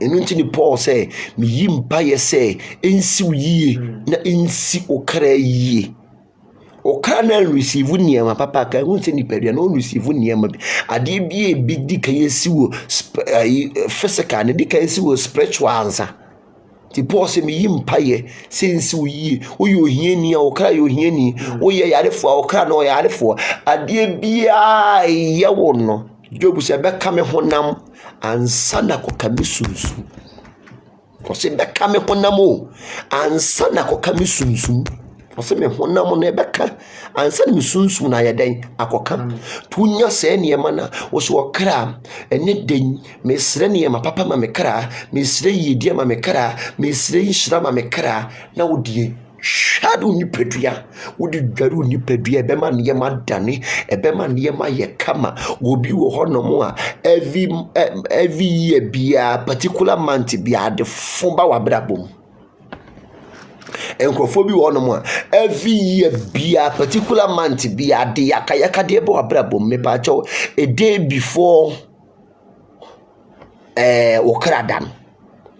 ɛno nti ne Paul sɛ meyi mpayɛ sɛ ɛnsi wo yie na ɛnsi ɔkra yie ɔkra na receive nneɛma papa ka ɛho sɛ nipadua na ɔn receive nneɛma bi adeɛ bia bi di ka yɛsi wo physical ne di ka yɛsi wo spiritual ansa ti Paul sɛ meyi mpaeɛ sɛ nsi wo yie woyɛ ohiani a ɔkra yɛ ohiani woyɛ yarefoɔ a ɔkra na ɔyɛ yarefoɔ adeɛ biaa ɛyɛ wo no Job sɛ bɛka me honam ansa na kɔka me sunsum ɔsɛ bɛka me honam o ansa na kɔka me sunsum ɔsɛ me honam no ɛbɛka ansa na me sunsum na yɛ dɛn akɔka to nya sɛ nneɛma na wɔsɛ ɔkra ɛne den mesrɛ nneɛma papa ma me kra mesrɛ yiedie ma me kra mesrɛ nhyira ma me kra na wodie shadow nipadua wodi dware nipadua ɛbɛma nneɛma dane ɛbɛma nneɛma yɛ kama obi wɔ hɔ nom a every year bia particular month bia de fo ba wabrabom enkrofo bi wɔ nom a every year bia particular month bia de yakayaka de ba wabrabom me pa kyɛw a day before okradan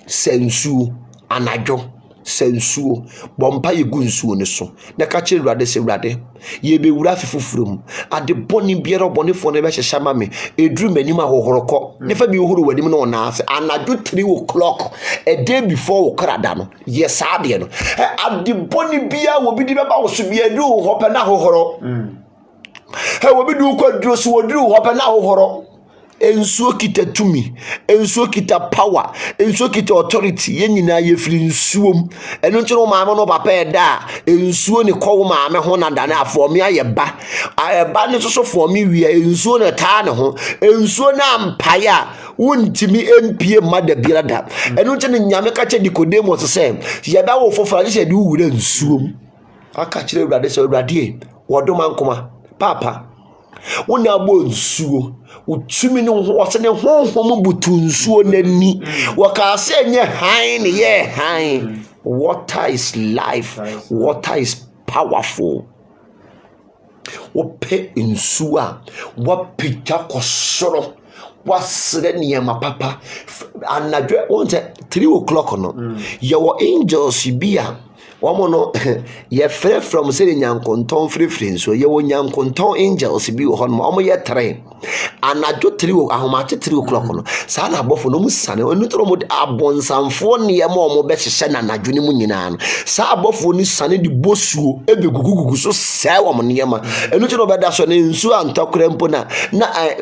sensu anadwo sensuo bompa yegu nsuo ne so na ka kire Awurade sɛ Awurade ye be wura fifufrum ade boni biara bonefo ne be hyehya ma me eduru manim ahohorokɔ ne fa bi ohuru wadim no na ase anadwo 3 o'clock a day before okrada no ye saade no ade boni bia wo bi di beba wo so bia eduru ho pe na ahohoro wo bi du kwaduro so wo duru ho pe na ahohoro ensuo kita tumi ensuo kita power ensuo kita authority ye nyina ye firi nsuom eno nkyero maame no papa eda ensuo ne kɔ maame ho na dane afɔme ayeba ne soso fɔme wi ensuo ne taa ne ho ensuo na mpae a wontimi empie mada biada eno nkyene nyame ka kye Nicodemus sɛ yeba wo fofora gye de wura nsuom aka kyerɛ Awurade sɛ Awurade wodoma nkoma papa wona abo nsuo utumi no ho ne honhom butu nsuo nani waka sɛ nye han ne ye han water is life water is powerful wope nsuo a wapita kosoro wasre nneɛma papa anadwo on 3 o'clock no your angels be a womo no ye frɛ from say nyankonton frefre nso ye wo nyankonton angels bi wo hɔ no omo ye 3 anadwo 3 ahomate 3 o'clock no saa na abɔfo no mu sane onu tro mo abonsamfo nneɛma omo bɛ hyehyɛ na anadwo ne mu nyinaa no saa abɔfo ni sane di bosuo ebegugugugu so sɛ wo mo nneɛma enu tro bɛda so ne nsuo antokora mpo na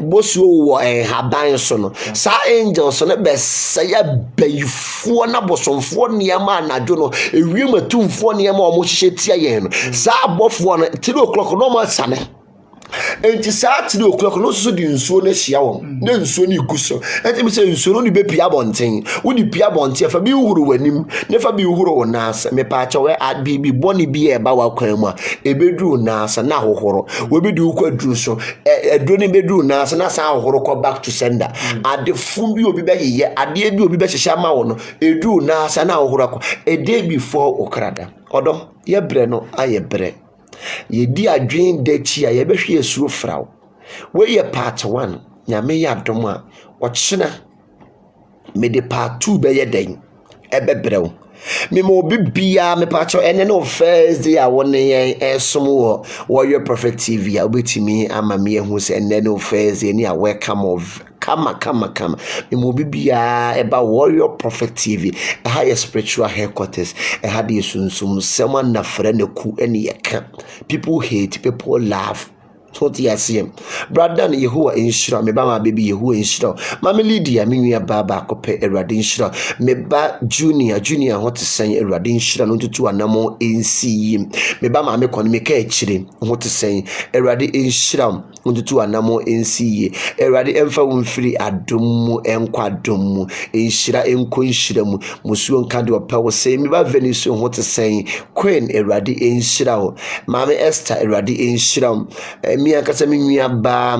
bosuo wo haban so no saa angels no bɛ sɛ ya bayifo na bosomfo nneɛma anadwo no ewiem atumfo nneɛma omo hyehyɛ tia yɛn no saa abɔfo no 3 o'clock no mo sane enti saa 3 o'clock no so di nsuo na hia won na nsuo ni guso enti me se nsuo no ni be pia bonten wo di pia bonten fa bi uhuru wanim ne fa bi uhuru wonasa me pa cha we bibi boni bi e ba wa kwan mu a ebeduru nasa na hohoro wo bi di ukwaduru so eduro ni beduru nasa na sa hohoro ko back to sender ade fun bi obi be ye ade bi obi be hyehyɛ ma wo no eduru nasa na hohoro ko a day before okrada odom ye bre no aye bre ye di adwen dachi a ye behwe esuo fraw we ye part 1 nyame ya dom a ochena me de part 2 be ye den ebebrew me mo bibia me pacho ene no first day a won yen esom wo your prophet TV a obetimi ama me ehu se ene no first day ni a welcome of kama me mo bibia eba warrior prophet TV a higher spiritual headquarters e had the sunsum someone na friend ku ene yeka people hate people laugh so ti asem brother Yehowa inshira me ba ma baby Yehowa inshira mama Lydia me nua baba akopɛ Awurade inshira me ba junior hot sen Awurade inshira no tutu anamo ensi me ba ma me kono me ka akire hot sen Awurade inshira no tutu anamo ensi Awurade emfa wonfiri adommu enkwa adommu inshira enko inshira mu musuo nka de opa wo sei me ba Venice hot sen Queen Awurade inshira mama Esther Awurade inshira mi akasa mi nua ba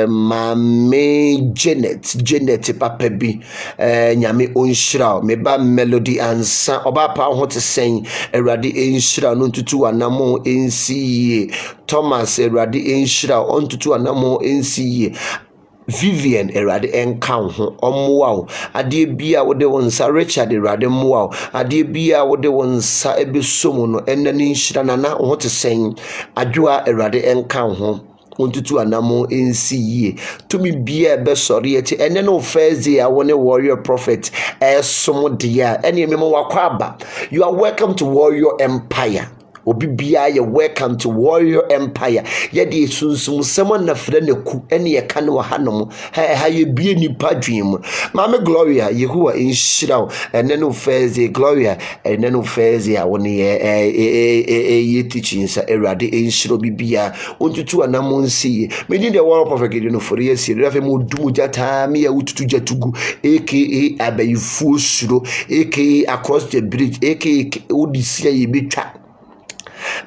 Mame Janet papa bi nyame onhyira me ba Melody ansa oba pa ho te sen Awurade enhyira no ntutu anamo ensi Thomas Awurade enhyira on tutu anamo ensi Vivian Awurade enka ho ommoa wo ade bia wo de wonsa Richard Awurade mmoa wo ade bia wo de wonsa ebesom no enani nhyira na ho te sen adwoa Awurade enka ho ontutu anamo ensi yie tumi bia be sori eti ene no Thursday a wone warrior prophet esom dia ene me mo wakwa you are welcome to Warrior Empire. Obi bia ye welcome to Warrior Empire. Ye de sunsum sema na frɛ na ku ene ye ka no hanom ha ye bie nipa dwim Mama Gloria Yehowa enhyira ene no Thursday Gloria ene no Thursday a wone ye teaching sa Awurade enhyira bibia ontutu anamo nsi me ni the world prophet no for ye si refe mo dumu jata me ya ututu jatugu aka abayifu suro aka across the bridge aka odisia ye betwa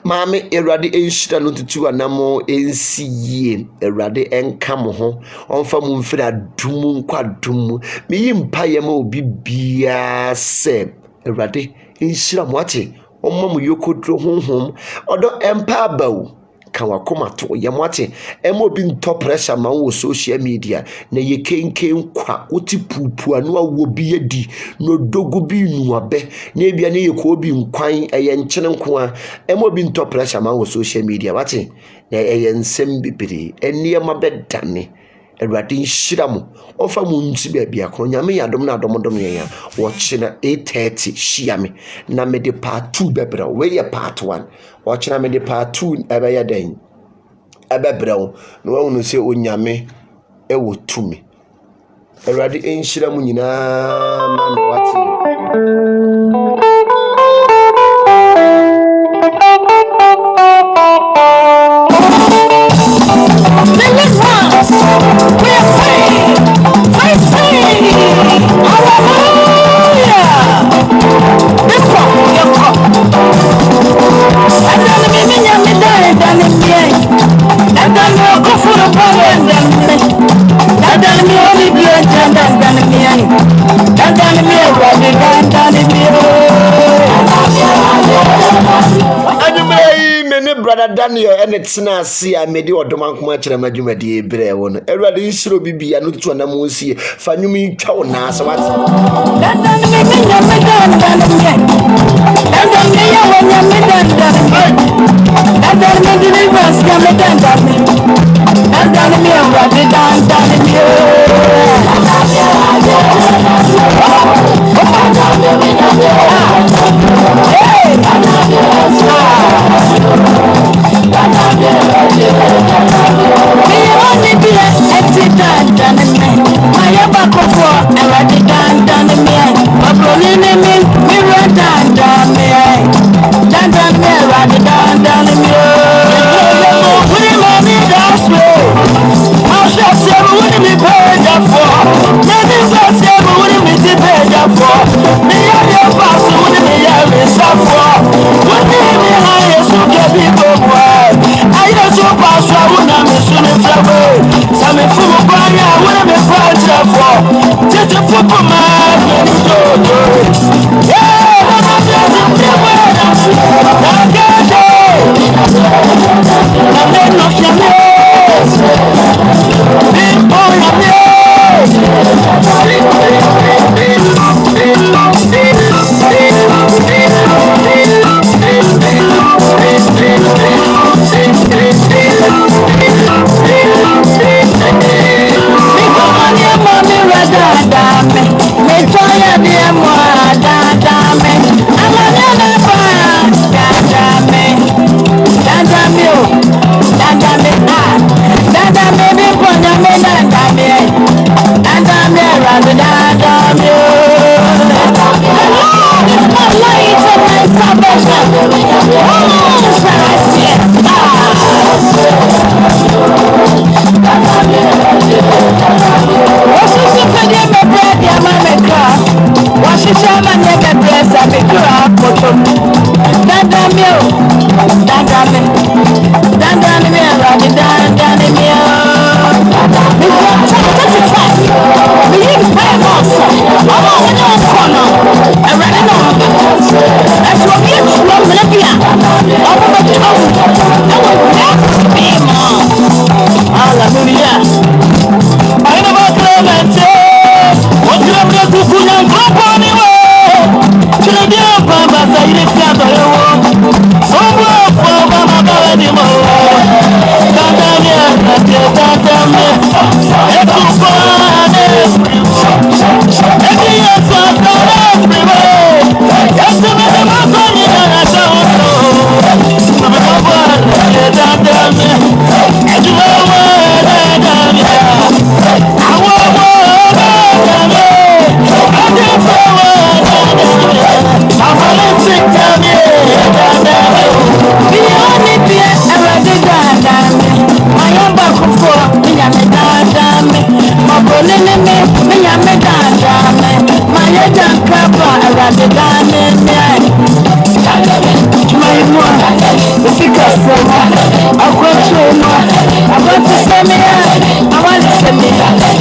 Mame Awurade enhyira no tutu anamo ensiye Awurade enka mo ho onfa mu mfira adum nkwadum me yimpa ye ma obi bia se Awurade enhyira mo ate omma mu yokodro honhom odo empa bawo kan wakoma to yamwate ema obi nto pressure ma wo social media na ye kenken kwa uti pupu anu awo bi yedi no dogu bi nuabe na ebia ne ye ko obi nkwan eye nkyene nko a ema obi nto pressure ma wo social media wate na eye nsem bibiri enie ma bedane Awurade nhyira mo ofa mu nti bia akro nyame yadom na adom ye wo kye na 8:30 hia me na me de part 2 bebra we ye part 1 wo kye na me de part 2 ebe ya den ebebra wo no wo no se onyame ewo tumi Awurade nhyira mo nyina ma me wate Brother Daniel and it's na see I made you dom ankoma kire madwuma die bre wo no Awurade nhyiro bibia no tutu na mo sie fa nwumi twa wo na so wat dan me nya me dan me ya wo nya me dan me di bas nya me dan me Awurade dan I want to send me.